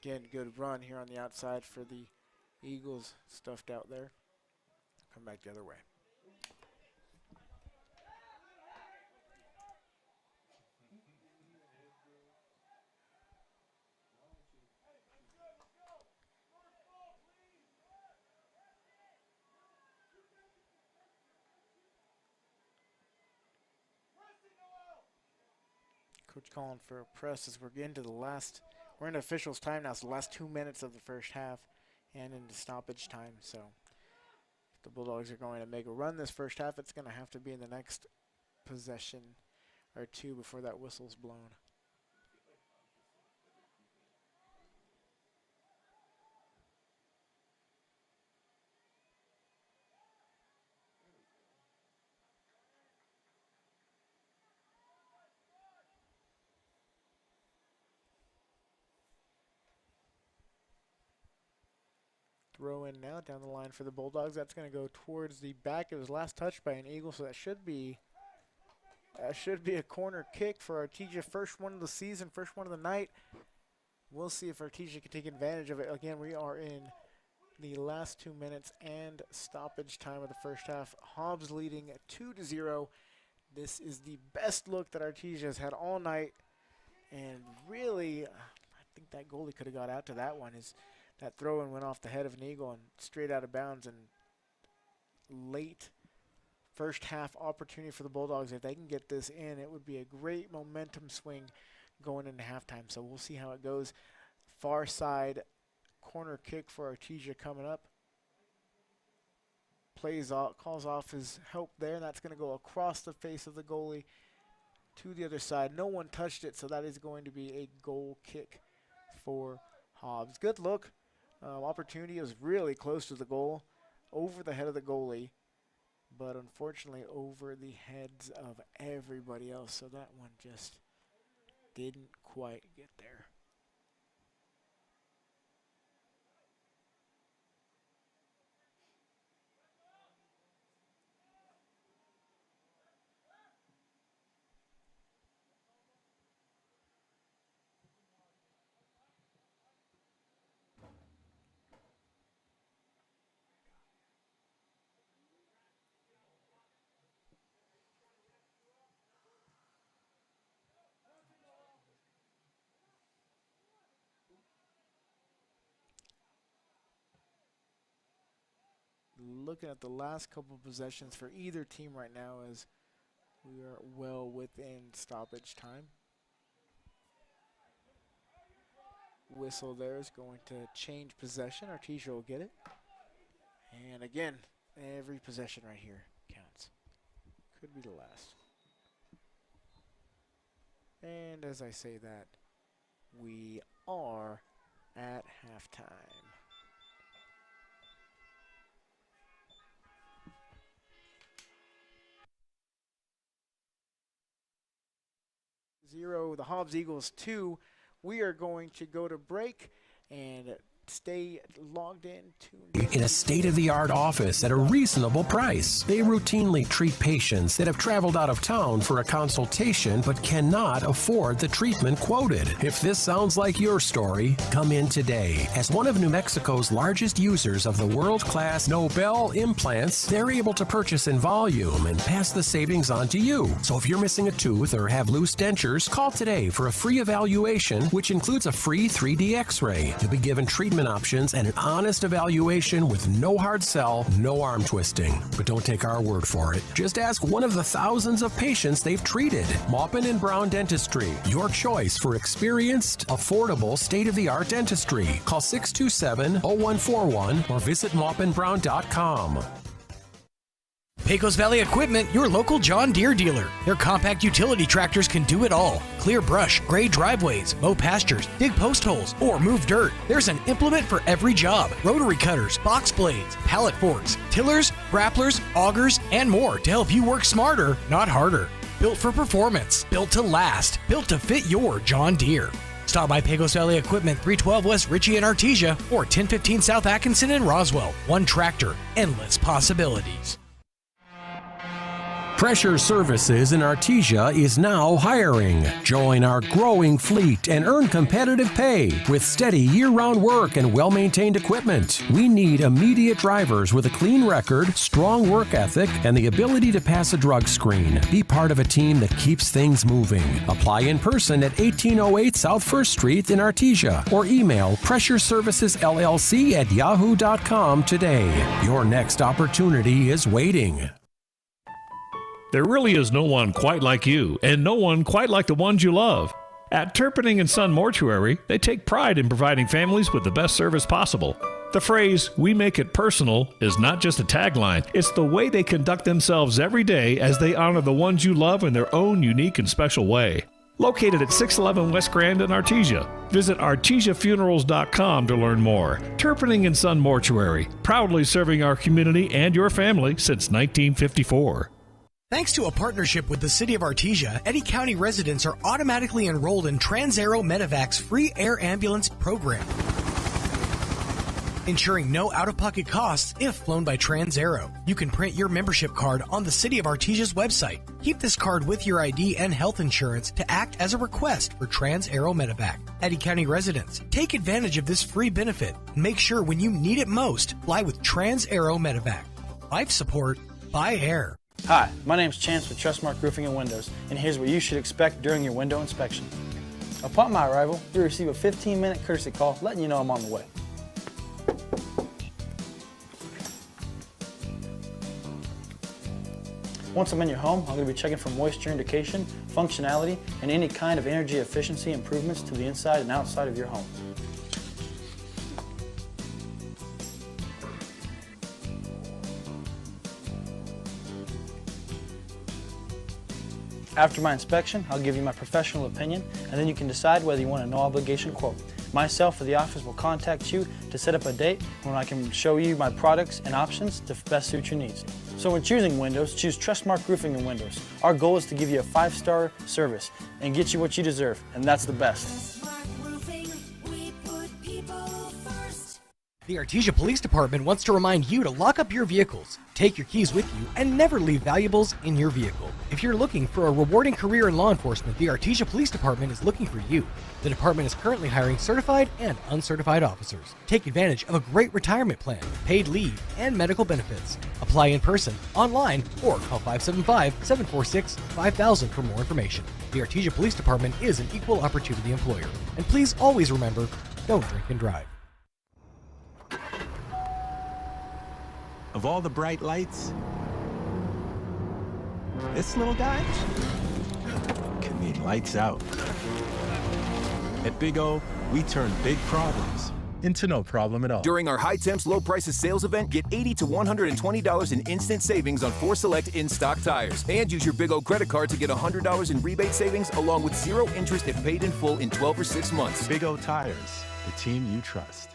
Again, good run here on the outside for the Eagles, stuffed out there. Come back the other way. Coach calling for a press as we're into the last, we're into officials time now, so the last 2 minutes of the first half and into stoppage time. So if the Bulldogs are going to make a run this first half, it's going to have to be in the next possession or two before that whistle's blown. throw in now down the line for the Bulldogs. That's going to go towards the back. It was last touched by an Eagle, so that should be a corner kick for Artesia. First one of the season, first one of the night. We'll see if Artesia can take advantage of it. Again, we are in the last 2 minutes and stoppage time of the first half. Hobbs leading 2-0. This is the best look that Artesia has had all night. And really, I think that goalie could have got out to that one. That throw-in went off the head of an Eagle and straight out of bounds. And late first half opportunity for the Bulldogs. If they can get this in, it would be a great momentum swing going into halftime. So we'll see how it goes. Far side corner kick for Artesia coming up. Calls off his help there, and that's going to go across the face of the goalie to the other side. No one touched it, so that is going to be a goal kick for Hobbs. Good look. Opportunity was really close to the goal, over the head of the goalie, but unfortunately over the heads of everybody else, so that one just didn't quite get there. Looking at the last couple of possessions for either team right now, as we are well within stoppage time. Whistle there is going to change possession. Artesia will get it. And again, every possession right here counts. Could be the last. And as I say that, we are at halftime. 0, the Hobbs Eagles 2. We are going to go to break and stay logged in a state-of-the-art office at a reasonable price. They routinely treat patients that have traveled out of town for a consultation but cannot afford the treatment quoted. If this sounds like your story, come in today. As one of New Mexico's largest users of the world-class Nobel implants, they're able to purchase in volume and pass the savings on to you. So if you're missing a tooth or have loose dentures, call today for a free evaluation, which includes a free 3D x-ray. You'll be given treatment options and an honest evaluation with no hard sell, no arm twisting. But don't take our word for it. Just ask one of the thousands of patients they've treated. Maupin & Brown Dentistry, your choice for experienced, affordable, state-of-the-art dentistry. Call 627-0141 or visit maupinbrown.com. Pecos Valley Equipment, your local John Deere dealer. Their compact utility tractors can do it all. Clear brush, grade driveways, mow pastures, dig post holes, or move dirt. There's an implement for every job. Rotary cutters, box blades, pallet forks, tillers, grapplers, augers, and more to help you work smarter, not harder. Built for performance, built to last, built to fit your John Deere. Stop by Pecos Valley Equipment, 312 West Ritchie in Artesia, or 1015 South Atkinson in Roswell. One tractor, endless possibilities. Pressure Services in Artesia is now hiring. Join our growing fleet and earn competitive pay with steady year-round work and well-maintained equipment. We need immediate drivers with a clean record, strong work ethic, and the ability to pass a drug screen. Be part of a team that keeps things moving. Apply in person at 1808 South 1st Street in Artesia or email pressureservicesllc@yahoo.com today. Your next opportunity is waiting. There really is no one quite like you, and no one quite like the ones you love. At Turpinning & Son Mortuary, they take pride in providing families with the best service possible. The phrase, "we make it personal," is not just a tagline. It's the way they conduct themselves every day as they honor the ones you love in their own unique and special way. Located at 611 West Grand in Artesia. Visit artesiafunerals.com to learn more. Turpinning & Son Mortuary, proudly serving our community and your family since 1954. Thanks to a partnership with the City of Artesia, Eddy County residents are automatically enrolled in Trans-Aero Medevac's free air ambulance program. ensuring no out-of-pocket costs if flown by TransAero. You can print your membership card on the City of Artesia's website. Keep this card with your ID and health insurance to act as a request for TransAero Medevac. Eddy County residents, take advantage of this free benefit and make sure when you need it most, fly with TransAero Medevac. Life support by air. Hi, my name's Chance with Trustmark Roofing and Windows, and here's what you should expect during your window inspection. Upon my arrival, you'll receive a 15-minute courtesy call letting you know I'm on the way. Once I'm in your home, I'm going to be checking for moisture indication, functionality, and any kind of energy efficiency improvements to the inside and outside of your home. After my inspection, I'll give you my professional opinion, and then you can decide whether you want a no-obligation quote. Myself or the office will contact you to set up a date when I can show you my products and options to best suit your needs. So when choosing windows, choose Trustmark Roofing and Windows. Our goal is to give you a 5-star service and get you what you deserve, and that's the best. The Artesia Police Department wants to remind you to lock up your vehicles, take your keys with you, and never leave valuables in your vehicle. If you're looking for a rewarding career in law enforcement, the Artesia Police Department is looking for you. The department is currently hiring certified and uncertified officers. Take advantage of a great retirement plan, paid leave, and medical benefits. Apply in person, online, or call 575-746-5000 for more information. The Artesia Police Department is an equal opportunity employer. And please always remember, don't drink and drive. Of all the bright lights, this little guy can mean lights out. At Big O, we turn big problems into no problem at all. During our High Temps Low Prices sales event, get $80 to $120 in instant savings on 4 select in-stock tires. And use your Big O credit card to get $100 in rebate savings along with 0 interest if paid in full in 12 or 6 months. Big O Tires, the team you trust.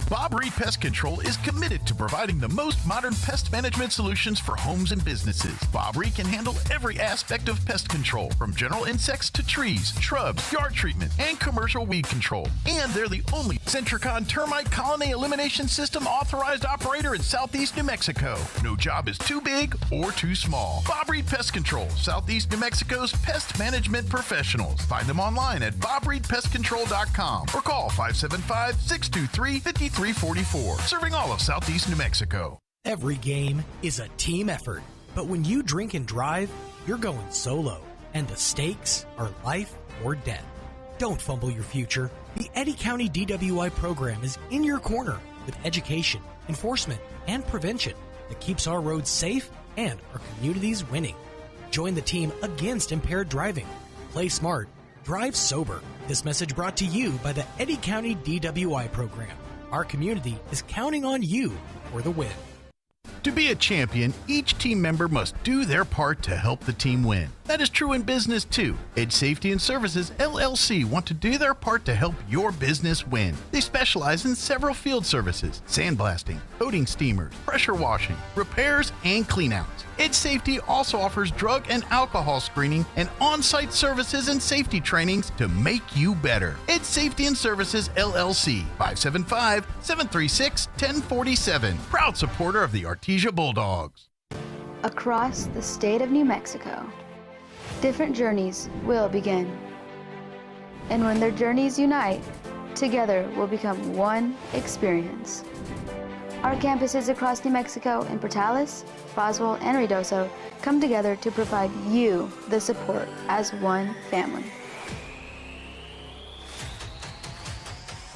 Bob Reed Pest Control is committed to providing the most modern pest management solutions for homes and businesses. Bob Reed can handle every aspect of pest control, from general insects to trees, shrubs, yard treatment, and commercial weed control. And they're the only Centricon termite colony elimination system authorized operator in Southeast New Mexico. No job is too big or too small. Bob Reed Pest Control, Southeast New Mexico's pest management professionals. Find them online at bobreedpestcontrol.com or call 575-623-5344. Serving all of Southeast New Mexico. Every game is a team effort, but when you drink and drive, you're going solo, and the stakes are life or death. Don't fumble your future. The Eddy County DWI program is in your corner with education, enforcement, and prevention that keeps our roads safe and our communities winning. Join the team against impaired driving. Play smart, drive sober. This message brought to you by the Eddy County DWI program. Our community is counting on you for the win. To be a champion, each team member must do their part to help the team win. That is true in business too. Edge Safety and Services LLC want to do their part to help your business win. They specialize in several field services: sandblasting, coating steamers, pressure washing, repairs, and cleanouts. Edge Safety also offers drug and alcohol screening and on-site services and safety trainings to make you better. Edge Safety and Services LLC, 575-736-1047. Proud supporter of the Artesia Bulldogs. Across the state of New Mexico, different journeys will begin. And when their journeys unite, together will become one experience. Our campuses across New Mexico in Portales, Roswell, and Ruidoso come together to provide you the support as one family.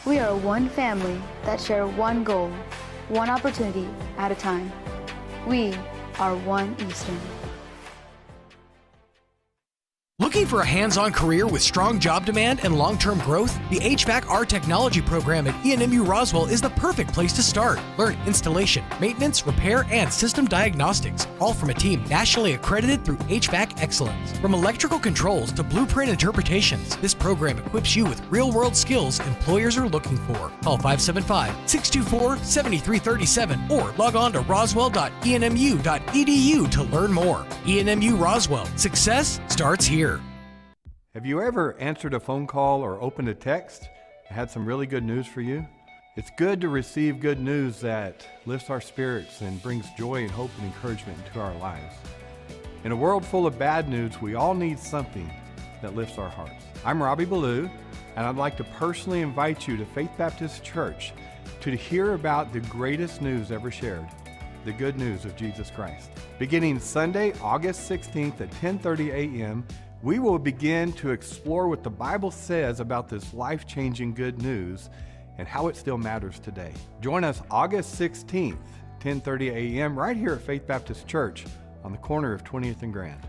We are one family that share one goal, one opportunity at a time. We are One Eastern. Looking for a hands-on career with strong job demand and long-term growth? The HVAC-R Technology program at ENMU Roswell is the perfect place to start. Learn installation, maintenance, repair, and system diagnostics, all from a team nationally accredited through HVAC Excellence. From electrical controls to blueprint interpretations, this program equips you with real-world skills employers are looking for. Call 575-624-7337 or log on to roswell.enmu.edu to learn more. ENMU Roswell. Success starts here. Have you ever answered a phone call or opened a text that had some really good news for you? It's good to receive good news that lifts our spirits and brings joy and hope and encouragement into our lives. In a world full of bad news, we all need something that lifts our hearts. I'm Robbie Ballou, and I'd like to personally invite you to Faith Baptist Church to hear about the greatest news ever shared, the good news of Jesus Christ. Beginning Sunday, August 16th at 10:30 a.m., we will begin to explore what the Bible says about this life-changing good news and how it still matters today. Join us August 16th, 10:30 a.m. right here at Faith Baptist Church on the corner of 20th and Grand.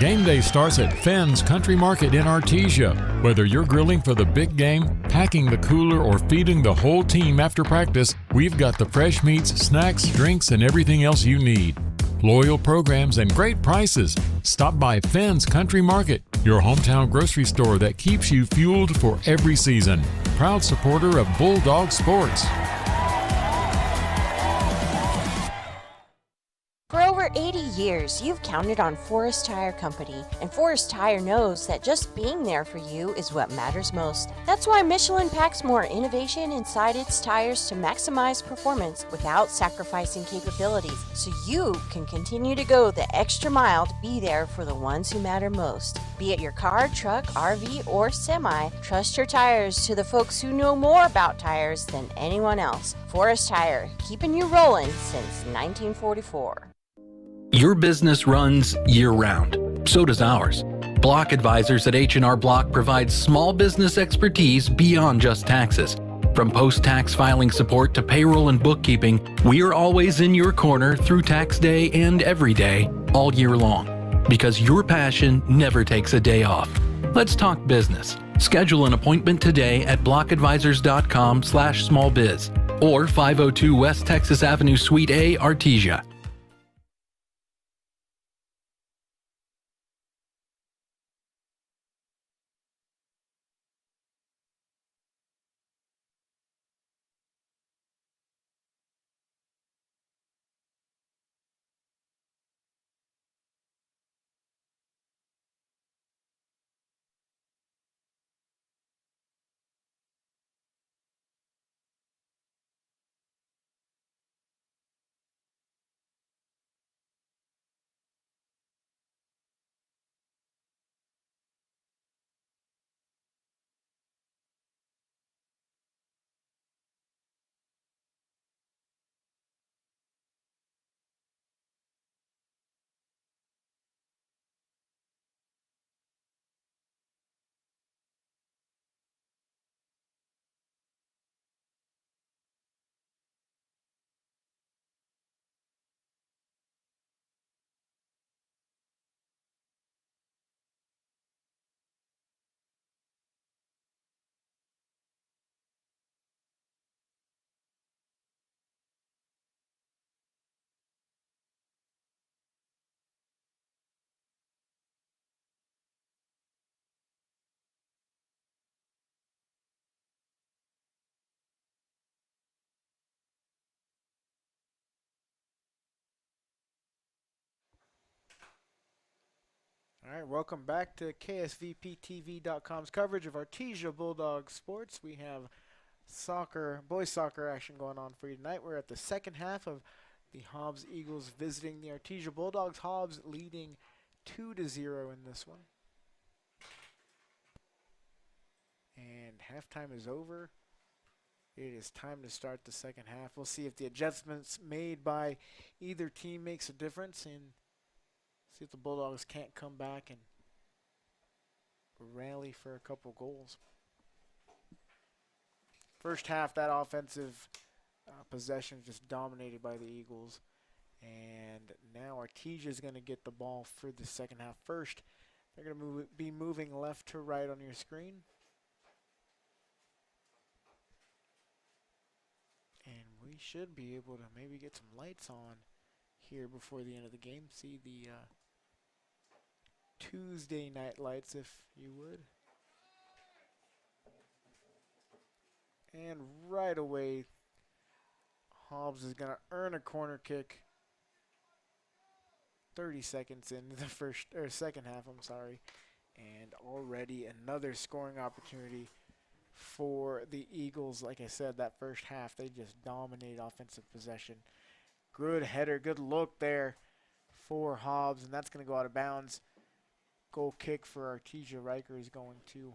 Game day starts at Fenn's Country Market in Artesia. Whether you're grilling for the big game, packing the cooler, or feeding the whole team after practice, we've got the fresh meats, snacks, drinks, and everything else you need. Loyal programs and great prices. Stop by Fenn's Country Market, your hometown grocery store that keeps you fueled for every season. Proud supporter of Bulldog Sports. For over 80 years, you've counted on Forest Tire Company, and Forest Tire knows that just being there for you is what matters most. That's why Michelin packs more innovation inside its tires to maximize performance without sacrificing capabilities, so you can continue to go the extra mile to be there for the ones who matter most. Be it your car, truck, RV, or semi, trust your tires to the folks who know more about tires than anyone else. Forest Tire, keeping you rolling since 1944. Your business runs year-round. So does ours. Block Advisors at H&R Block provides small business expertise beyond just taxes. From post-tax filing support to payroll and bookkeeping, we are always in your corner through tax day and every day, all year long. Because your passion never takes a day off. Let's talk business. Schedule an appointment today at blockadvisors.com/smallbiz or 502 West Texas Avenue, Suite A, Artesia. All right, welcome back to KSVPTV.com's coverage of Artesia Bulldog Sports. We have boys soccer action going on for you tonight. We're at the second half of the Hobbs Eagles visiting the Artesia Bulldogs. Hobbs leading 2-0 in this one. And halftime is over. It is time to start the second half. We'll see if the adjustments made by either team makes a difference and see if the Bulldogs can't come back and rally for a couple goals. First half, that offensive possession just dominated by the Eagles. And now Artesia is going to get the ball for the second half. First, they're going to be moving left to right on your screen. And we should be able to maybe get some lights on here before the end of the game. See the Tuesday night lights, if you would. And right away, Hobbs is going to earn a corner kick. 30 seconds into the second half, I'm sorry. And already another scoring opportunity for the Eagles. Like I said, that first half, they just dominated offensive possession. Good header, good look there for Hobbs, and that's going to go out of bounds. Goal kick for Artesia. Riker is going to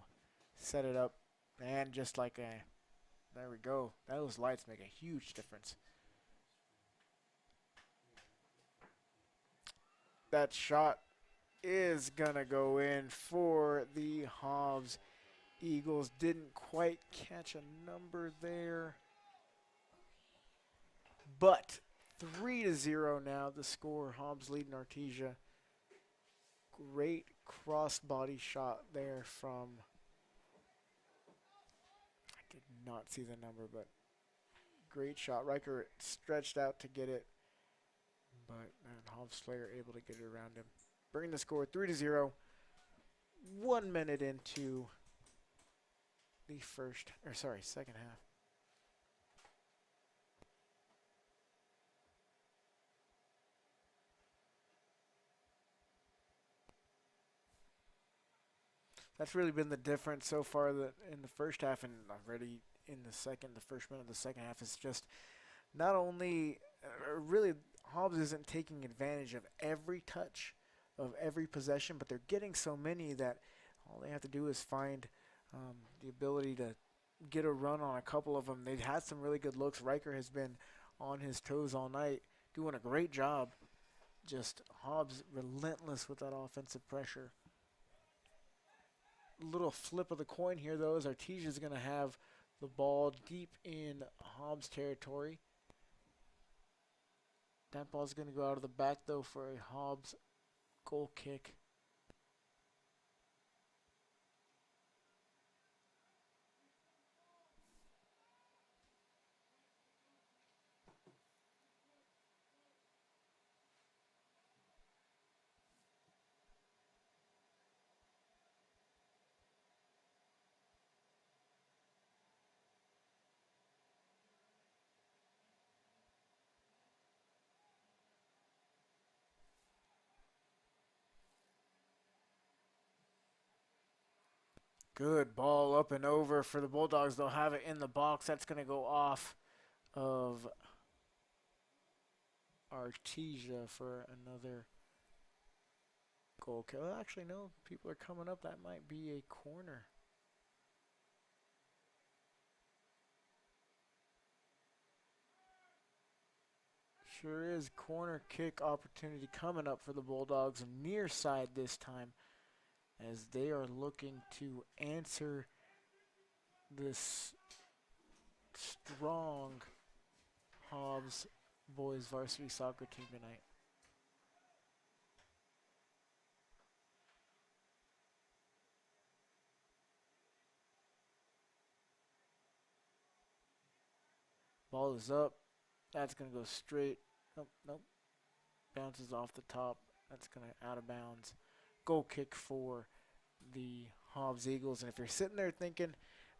set it up. And just like a, there we go. Those lights make a huge difference. That shot is going to go in for the Hobbs Eagles. Didn't quite catch a number there. But 3-0 now, the score. Hobbs leading Artesia. Great cross-body shot there from, I did not see the number, but great shot. Riker stretched out to get it, but Hobbs player able to get it around him. Bringing the score 3-0. 1 minute into the second half. That's really been the difference so far in the first half, and already in the first minute of the second half is just not only really Hobbs isn't taking advantage of every touch of every possession, but they're getting so many that all they have to do is find the ability to get a run on a couple of them. They've had some really good looks. Riker has been on his toes all night, doing a great job. Just Hobbs relentless with that offensive pressure. Little flip of the coin here, though, as Artesia is going to have the ball deep in Hobbs territory. That ball is going to go out of the back, though, for a Hobbs goal kick. Good ball up and over for the Bulldogs. They'll have it in the box. That's going to go off of Artesia for another goal kill. Well, actually, no. People are coming up. That might be a corner. Sure is. Corner kick opportunity coming up for the Bulldogs. Near side this time, as they are looking to answer this strong Hobbs boys varsity soccer team tonight. Ball is up. That's going to go straight. Nope. Bounces off the top. That's going to out of bounds. Goal kick for the Hobbs Eagles. And if you're sitting there thinking,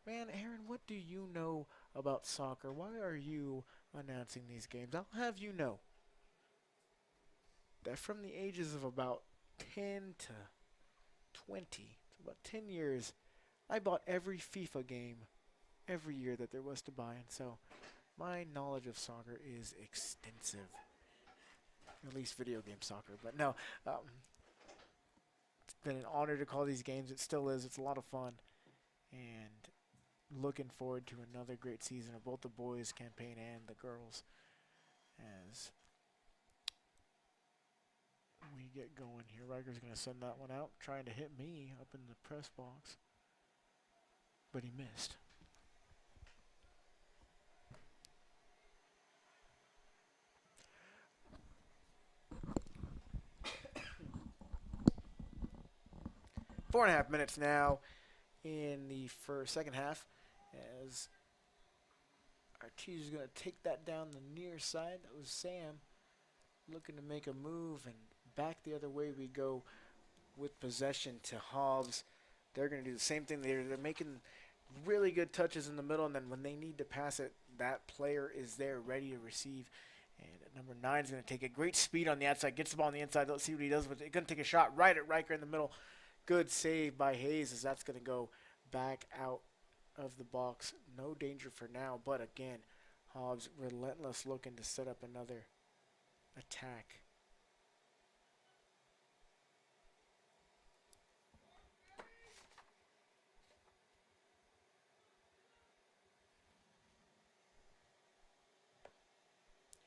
man, Aaron, what do you know about soccer? Why are you announcing these games? I'll have you know that from the ages of about 10 to 20, so about 10 years, I bought every FIFA game every year that there was to buy. And so my knowledge of soccer is extensive. At least video game soccer. But no, it's been an honor to call these games. It still is. It's a lot of fun. And looking forward to another great season of both the boys campaign and the girls as we get going here. Riker's going to send that one out, trying to hit me up in the press box. But he missed. Four and a half minutes now in the second half as Artesia is going to take that down the near side. That was Sam looking to make a move, and back the other way we go with possession to Hobbs. They're going to do the same thing. They're making really good touches in the middle, and then when they need to pass it, that player is there ready to receive. And number 9 is going to take a great speed on the outside, gets the ball on the inside. Let's see what he does with it. He's going to take a shot right at Riker in the middle. Good save by Hayes as that's going to go back out of the box. No danger for now, but again, Hobbs relentless looking to set up another attack.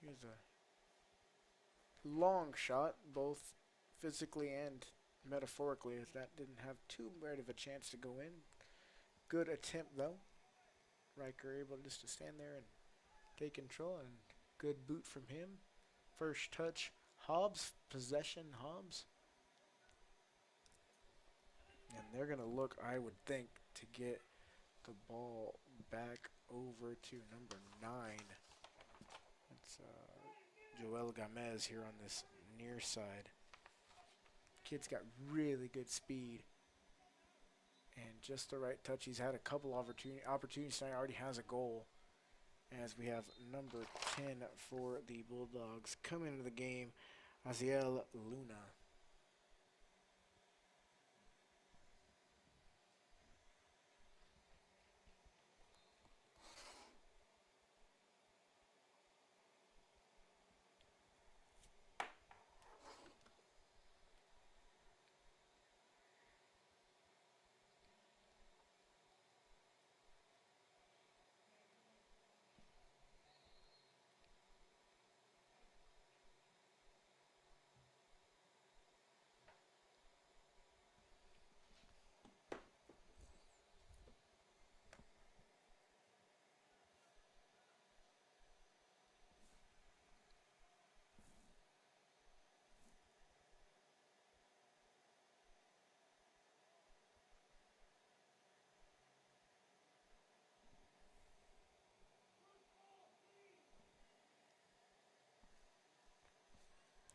Here's a long shot, both physically and metaphorically, as that didn't have too great of a chance to go in. Good attempt, though. Riker able just to stand there and take control, and good boot from him. First touch, Hobbs. Possession, Hobbs. And they're going to look, I would think, to get the ball back over to number 9. It's Joel Gamez here on this near side. Kid's got really good speed and just the right touch. He's had a couple opportunities tonight. Already has a goal. As we have number 10 for the Bulldogs coming into the game, Aziel Luna.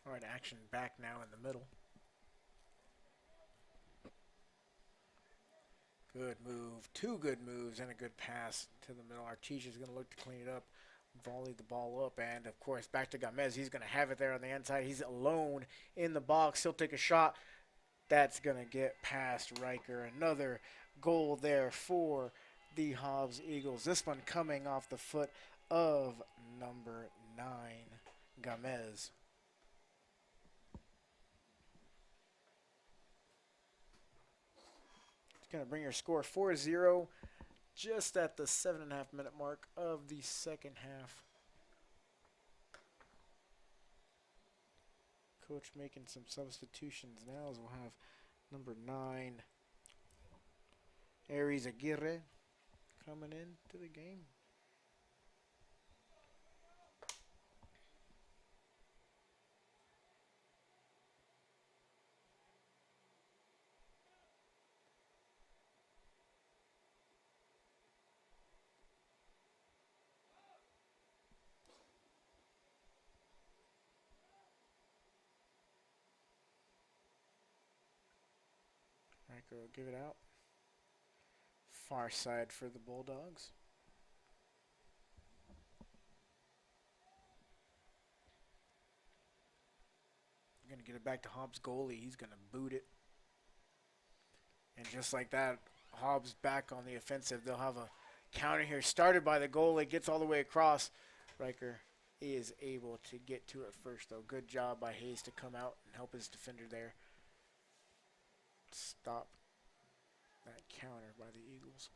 All right, action back now in the middle. Good move. 2 good moves and a good pass to the middle. Artesia is going to look to clean it up, volley the ball up, and, of course, back to Gamez. He's going to have it there on the inside. He's alone in the box. He'll take a shot. That's going to get past Riker. Another goal there for the Hobbs Eagles. This one coming off the foot of number 9, Gamez. Going to bring your score 4-0 just at the 7.5 minute mark of the second half. Coach making some substitutions now as we'll have number 9, Aries Aguirre, coming into the game. Riker will give it out. Far side for the Bulldogs. Going to get it back to Hobbs' goalie. He's going to boot it. And just like that, Hobbs back on the offensive. They'll have a counter here started by the goalie. Gets all the way across. Riker is able to get to it first, though. Good job by Hayes to come out and help his defender there. Stop that counter by the Eagles.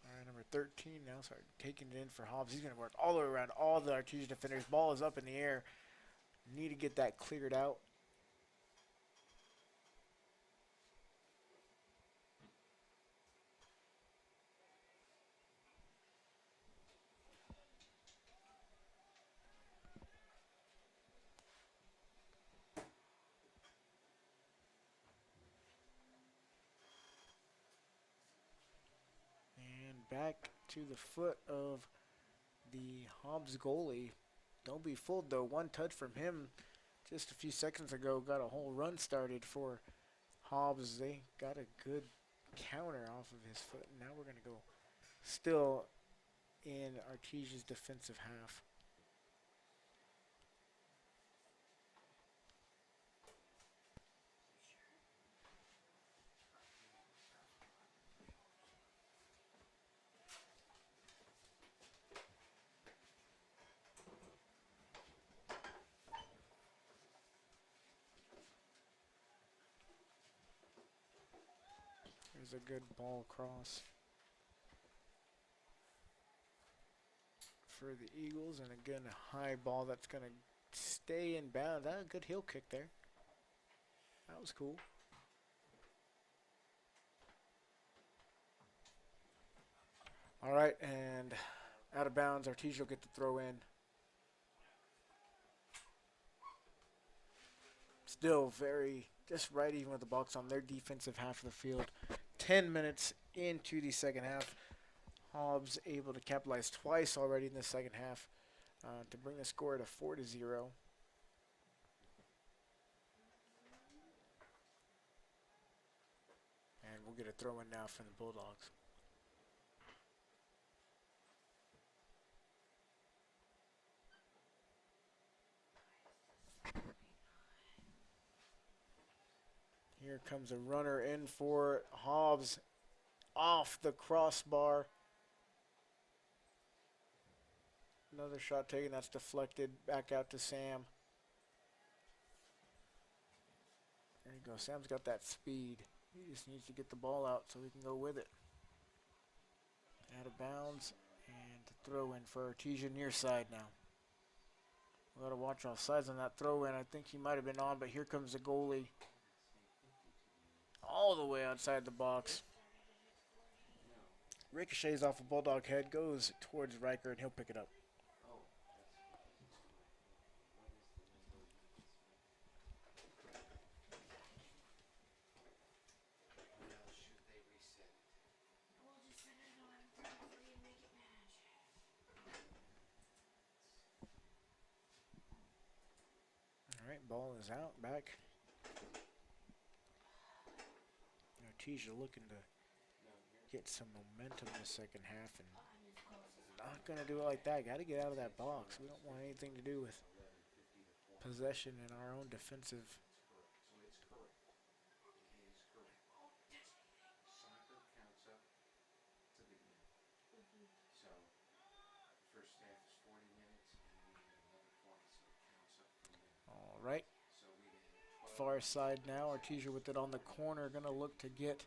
All right, number 13 now start taking it in for Hobbs. He's going to work all the way around all the Artesia defenders. Ball is up in the air. Need to get that cleared out. And back to the foot of the Hobbs goalie. Don't be fooled, though. One touch from him just a few seconds ago got a whole run started for Hobbs. They got a good counter off of his foot. Now we're going to go still in Artesia's defensive half. There's a good ball cross for the Eagles, and again a high ball that's going to stay in bounds. A good heel kick there. That was cool. All right, and out of bounds. Artesia will get the throw in. Still very just right even with the Bucks on their defensive half of the field. 10 minutes into the second half. Hobbs able to capitalize twice already in the second half to bring the score to 4-0. And we'll get a throw in now from the Bulldogs. Here comes a runner in for Hobbs off the crossbar. Another shot taken, that's deflected back out to Sam. There you go, Sam's got that speed. He just needs to get the ball out so he can go with it. Out of bounds and throw in for Artesia near side now. We gotta watch off sides on that throw in. I think he might have been on, but here comes the goalie. All the way outside the box. Ricochets off a Bulldog head, goes towards Riker, and he'll pick it up. All right, ball is out, back. Artesia looking to get some momentum in the second half, and not going to do it like that. Got to get out of that box. We don't want anything to do with possession in our own defensive. All right. Far side now. Artesia with it on the corner. Going to look to get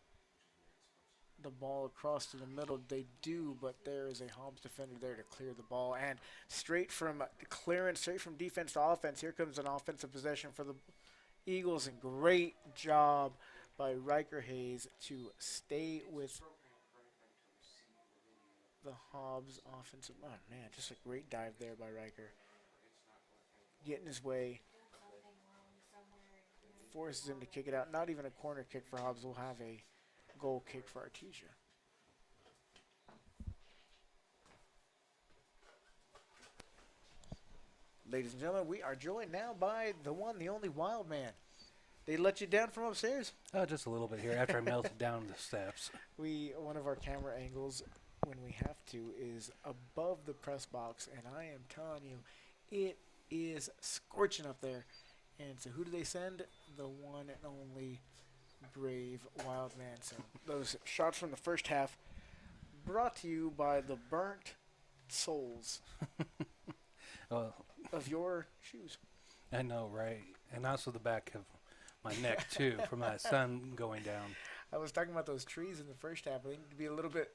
the ball across to the middle. They do, but there is a Hobbs defender there to clear the ball. And straight from clearance, straight from defense to offense, here comes an offensive possession for the Eagles. And great job by Riker Hayes to stay with the Hobbs offensive. Oh, man, just a great dive there by Riker. Getting his way. Forces him to kick it out. Not even a corner kick for Hobbs. We'll have a goal kick for Artesia. Ladies and gentlemen, we are joined now by the one, the only Wild Man. They let you down from upstairs? Just a little bit here after I melted down the steps. One of our camera angles, when we have to, is above the press box, and I am telling you, it is scorching up there. And so who do they send? The one and only brave Wild Man. So those shots from the first half brought to you by the burnt soles of your shoes. I know, right? And also the back of my neck, too, from that sun going down. I was talking about those trees in the first half. They need to be a little bit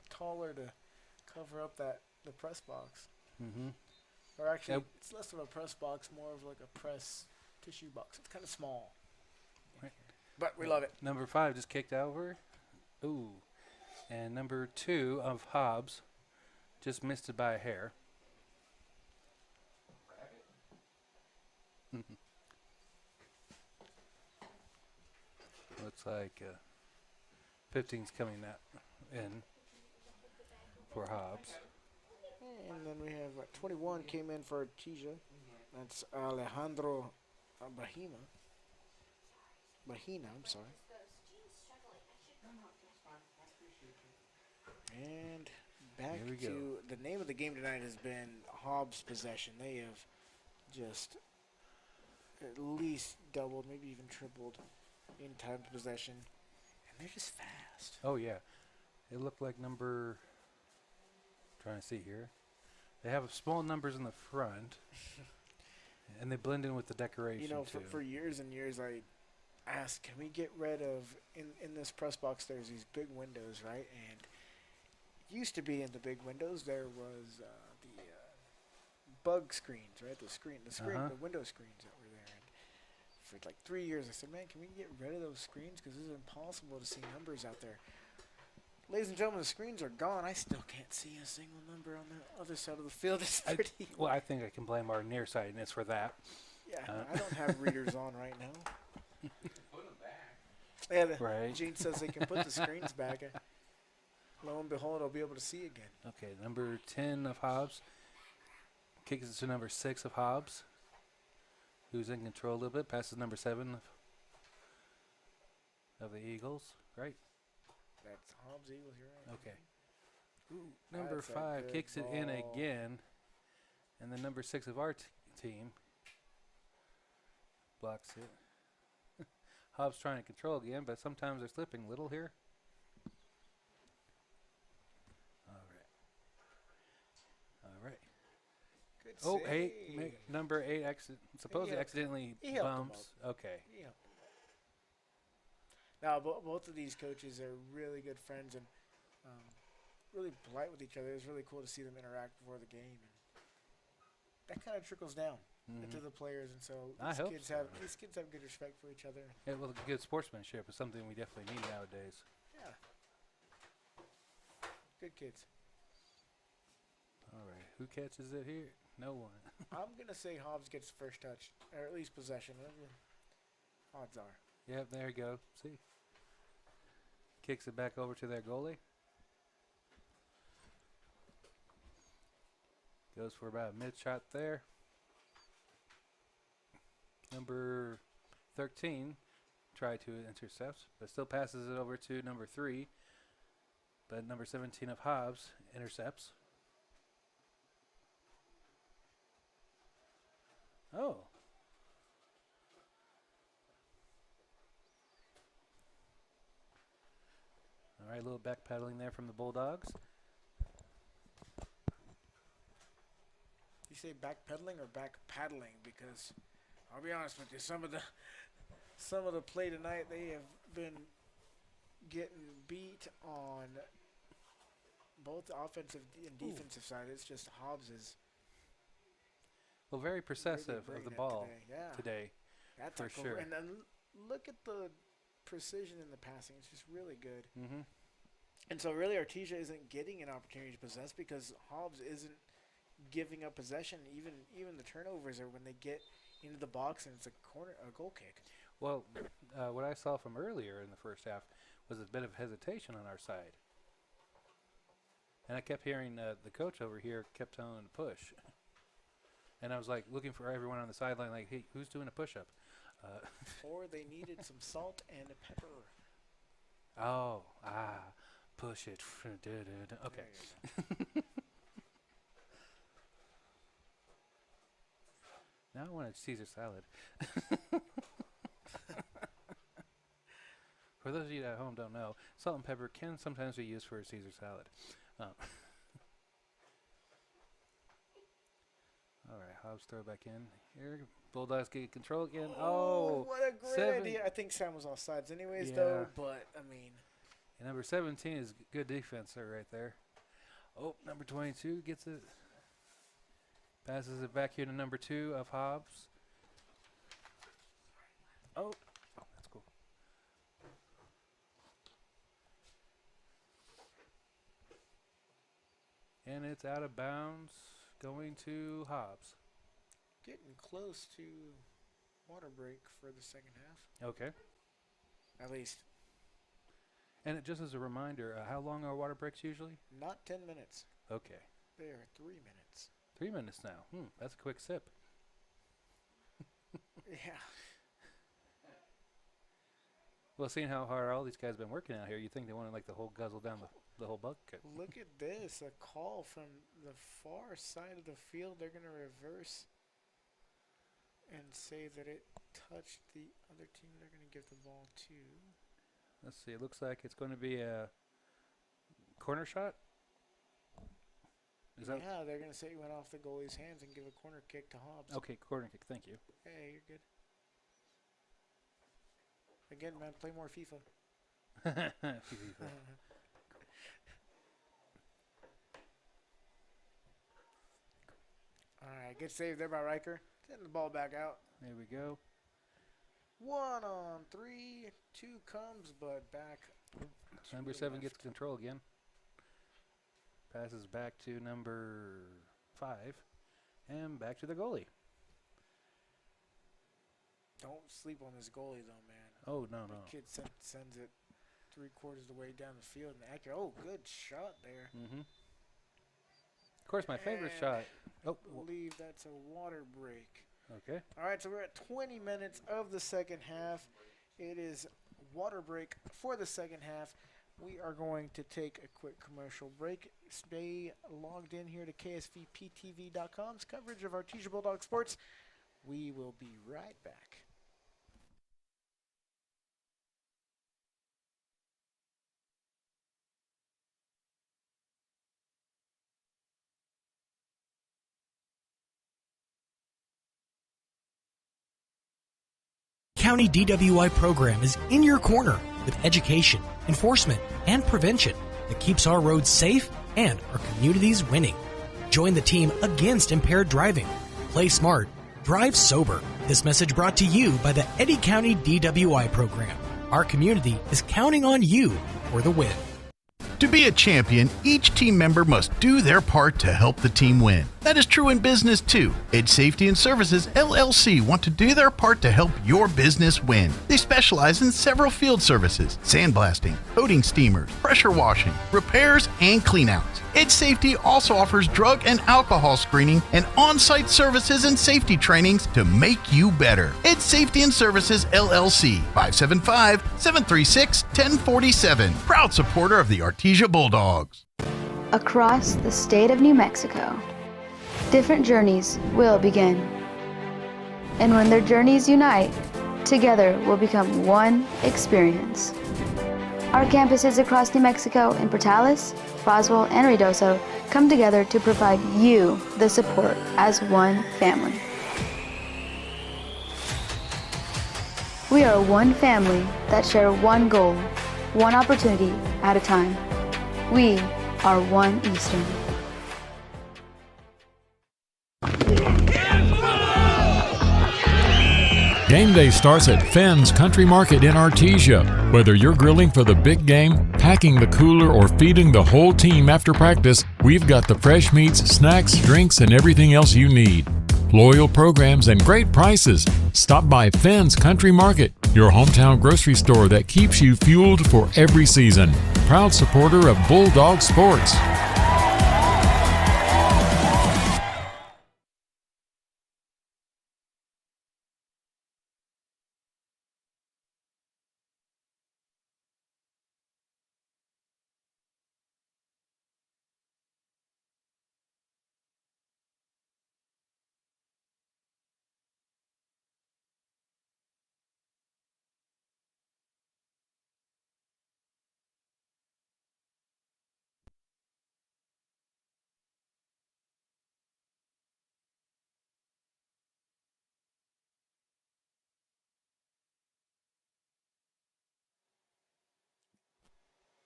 taller to cover up the press box. Mm-hmm. Or actually, it's less of a press box, more of like a press tissue box. It's kind of small. Right. But we love it. Number 5 just kicked over. Ooh. And number 2 of Hobbs just missed it by a hair. Looks like 15's coming in for Hobbs. And then we have 21 came in for Artesia. That's Alejandro Bahina, I'm sorry. And back Here we to the name of the game tonight has been Hobbs possession. They have just at least doubled, maybe even tripled in time of possession, and they're just fast. Oh yeah, it looked like trying to see here. They have small numbers in the front, and they blend in with the decoration You know, too. for years and years, I asked, can we get rid of, in this press box, there's these big windows, right? And it used to be in the big windows, there was the bug screens, right? The window screens that were there. And for like 3 years, I said, man, can we get rid of those screens? Because it's impossible to see numbers out there. Ladies and gentlemen, the screens are gone. I still can't see a single number on the other side of the field. It's pretty. Well, I think I can blame our nearsightedness for that. Yeah, I don't have readers on right now. Put them back. Yeah, right. Gene says they can put the screens back. Lo and behold, I'll be able to see again. Okay, number 10 of Hobbs kicks it to number 6 of Hobbs, who's in control a little bit. Passes number 7 of the Eagles. Right. That's Hobbs Eagles, you're right. Okay. Ooh, number That's a 5 good kicks it in ball. again, and then number 6 of our team blocks it. Hobbs trying to control again, but sometimes they're slipping a little here. All right. Good Oh, save. hey, number 8 supposedly helped- accidentally he helped him bumps. Okay. He helped him. Now, both of these coaches are really good friends and really polite with each other. It was really cool to see them interact before the game. And that kind of trickles down into the players, and so I hope so. these kids have good respect for each other. Yeah, well, good sportsmanship is something we definitely need nowadays. Yeah. Good kids. All right. Who catches it here? No one. I'm going to say Hobbs gets the first touch, or at least possession. Whatever odds are. Yep, there you go. See? Kicks it back over to their goalie. Goes for about a mid shot there. Number 13 tried to intercept, but still passes it over to number 3. But number 17 of Hobbs intercepts. Oh. All right, a little backpedaling there from the Bulldogs. You say backpedaling or back paddling? Because I'll be honest with you, some of the play tonight, they have been getting beat on both the offensive and defensive side. It's just Hobbs is Well, very possessive really of the bringing it ball today. Yeah. today, That's for cool. sure. And then look at the precision in the passing. It's just really good. Mm-hmm. And so really Artesia isn't getting an opportunity to possess because Hobbs isn't giving up possession. Even the turnovers are when they get into the box and it's a goal kick. Well, what I saw from earlier in the first half was a bit of hesitation on our side. And I kept hearing the coach over here kept telling them to push. And I was like looking for everyone on the sideline like, hey, who's doing a push-up? Or they needed some salt and pepper. Push it. Okay. Now I want a Caesar salad. For those of you at home don't know, salt and pepper can sometimes be used for a Caesar salad. All right, Hobbs throw back in here. Bulldogs get control again. Oh, what a great idea. I think Sam was offsides anyways, though. But, I mean. And number 17 is good defense there, right there. Oh, number 22 gets it. Passes it back here to number 2 of Hobbs. Oh, that's cool. And it's out of bounds, going to Hobbs. Getting close to water break for the second half. Okay. At least. And just as a reminder, how long are water breaks usually? Not 10 minutes. Okay. They are 3 minutes. 3 minutes now. That's a quick sip. Yeah. Well, seeing how hard all these guys been working out here, you think they want to like the whole guzzle down the whole bucket. Look at this, a call from the far side of the field. They're going to reverse and say that it touched the other team. They're going to give the ball to. Let's see. It looks like it's going to be a corner shot. Is that? Yeah, they're going to say it went off the goalie's hands and give a corner kick to Hobbs. Okay, corner kick. Thank you. Hey, you're good. Again, man, play more FIFA. FIFA. All right, good save there by Riker. Sending the ball back out. There we go. 1 on 3. 2 comes, but back. Number 7 gets control again. Passes back to number 5. And back to the goalie. Don't sleep on this goalie, though, man. Oh, no. The kid sends it 3/4 of the way down the field. And accurate. Oh, good shot there. Mm-hmm. Of course, my favorite shot. I believe that's a water break. Okay. All right, so we're at 20 minutes of the second half. It is water break for the second half. We are going to take a quick commercial break. Stay logged in here to KSVPTV.com's coverage of Artesia Bulldog Sports. We will be right back. County DWI program is in your corner with education, enforcement, and prevention that keeps our roads safe and our communities winning. Join the team against impaired driving. Play smart, drive sober. This message brought to you by the Eddy County DWI program. Our community is counting on you for the win. To be a champion, each team member must do their part to help the team win. That is true in business too. Ed Safety and Services LLC want to do their part to help your business win. They specialize in several field services: sandblasting, coating steamers, pressure washing, repairs, and cleanouts. Ed Safety also offers drug and alcohol screening and on-site services and safety trainings to make you better. Ed Safety and Services LLC, 575-736-1047. Proud supporter of the Artesia Bulldogs. Across the state of New Mexico, different journeys will begin. And when their journeys unite, together will become one experience. Our campuses across New Mexico in Portales, Roswell, and Ruidoso come together to provide you the support as one family. We are one family that share one goal, one opportunity at a time. We are one Eastern. Game day starts at Fenn's Country Market in Artesia. Whether you're grilling for the big game, packing the cooler, or feeding the whole team after practice, we've got the fresh meats, snacks, drinks, and everything else you need. Loyal programs and great prices. Stop by Fenn's Country Market, your hometown grocery store that keeps you fueled for every season. Proud supporter of Bulldog Sports.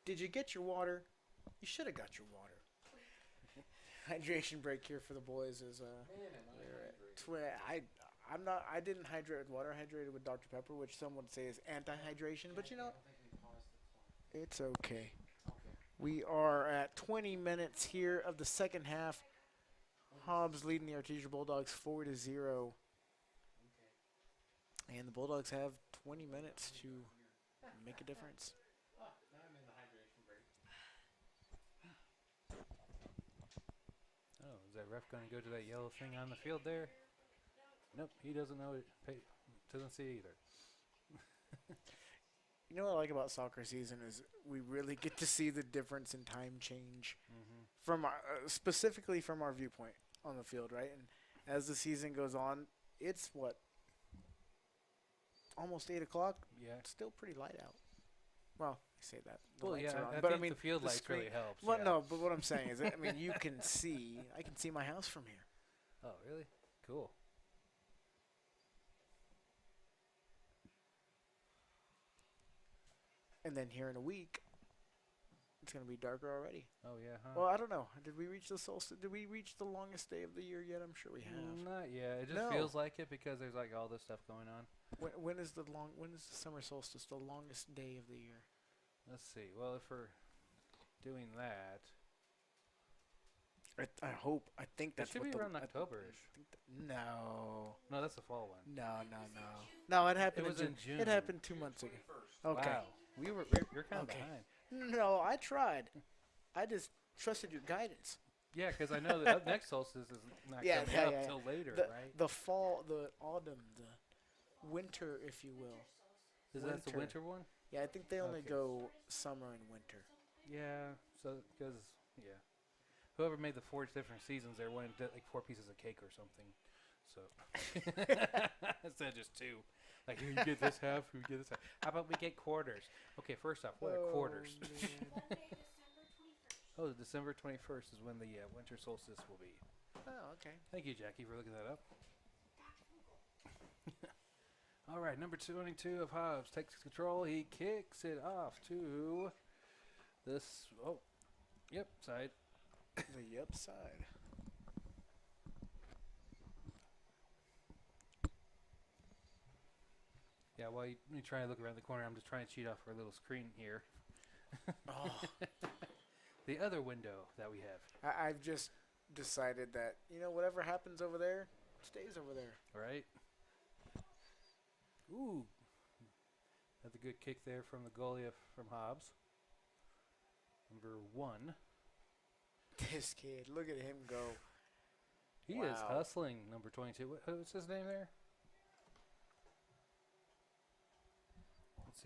Did you get your water? You should have got your water. Hydration break here for the boys is I didn't hydrate with water. I hydrated with Dr. Pepper, which some would say is anti-hydration, but you know, it's okay. We are at 20 minutes here of the second half. Hobbs leading the Artesia Bulldogs 4-0. And the Bulldogs have 20 minutes to make a difference. Oh, is that ref going to go to that yellow thing on the field there? Nope, he doesn't know it. Doesn't see either. You know what I like about soccer season is we really get to see the difference in time change from specifically from our viewpoint on the field, right? And as the season goes on, it's almost 8 o'clock. Yeah. It's still pretty light out. Well, I say that. The Well, lights yeah, are on. I But think I mean, the field lights really helps. Well, yeah. no, but what I'm saying is, I mean, I can see my house from here. Oh, really? Cool. And then here in a week, it's going to be darker already. Oh, yeah, huh? Well, I don't know. Did we reach the solstice? Did we reach the longest day of the year yet? I'm sure we have. Not yet. It just No. feels like it because there's like all this stuff going on. When is the summer solstice the longest day of the year? Let's see. Well, if we're doing that, I think that's it should what be the, around October-ish. No. No, that's the fall one. No, it happened It was in June. It happened 2 months ago. Okay. Wow. You're kind of behind. No, I tried. I just trusted your guidance. Yeah, because I know that next solstice is not coming up till later, right? The fall, the autumn, the winter, if you will. Is that the winter one? Yeah, I think they only go summer and winter. Yeah, so because whoever made the 4 different seasons, they wanted like 4 pieces of cake or something. So instead of just 2, like here you get this half, you get this half. How about we get quarters? Okay, first off, what are quarters? Oh, December 21st is when the winter solstice will be. Oh, okay. Thank you, Jackie, for looking that up. All right, number 22 of Hobbs takes control. He kicks it off to this. Oh, yep, side. The yep side. Yeah, while you try to look around the corner, I'm just trying to cheat off our little screen here. Oh. The other window that we have. I've just decided that, whatever happens over there stays over there. Right? Ooh. That's a good kick there from the goalie from Hobbs. Number 1. This kid, look at him go. He is hustling, number 22. What's his name there?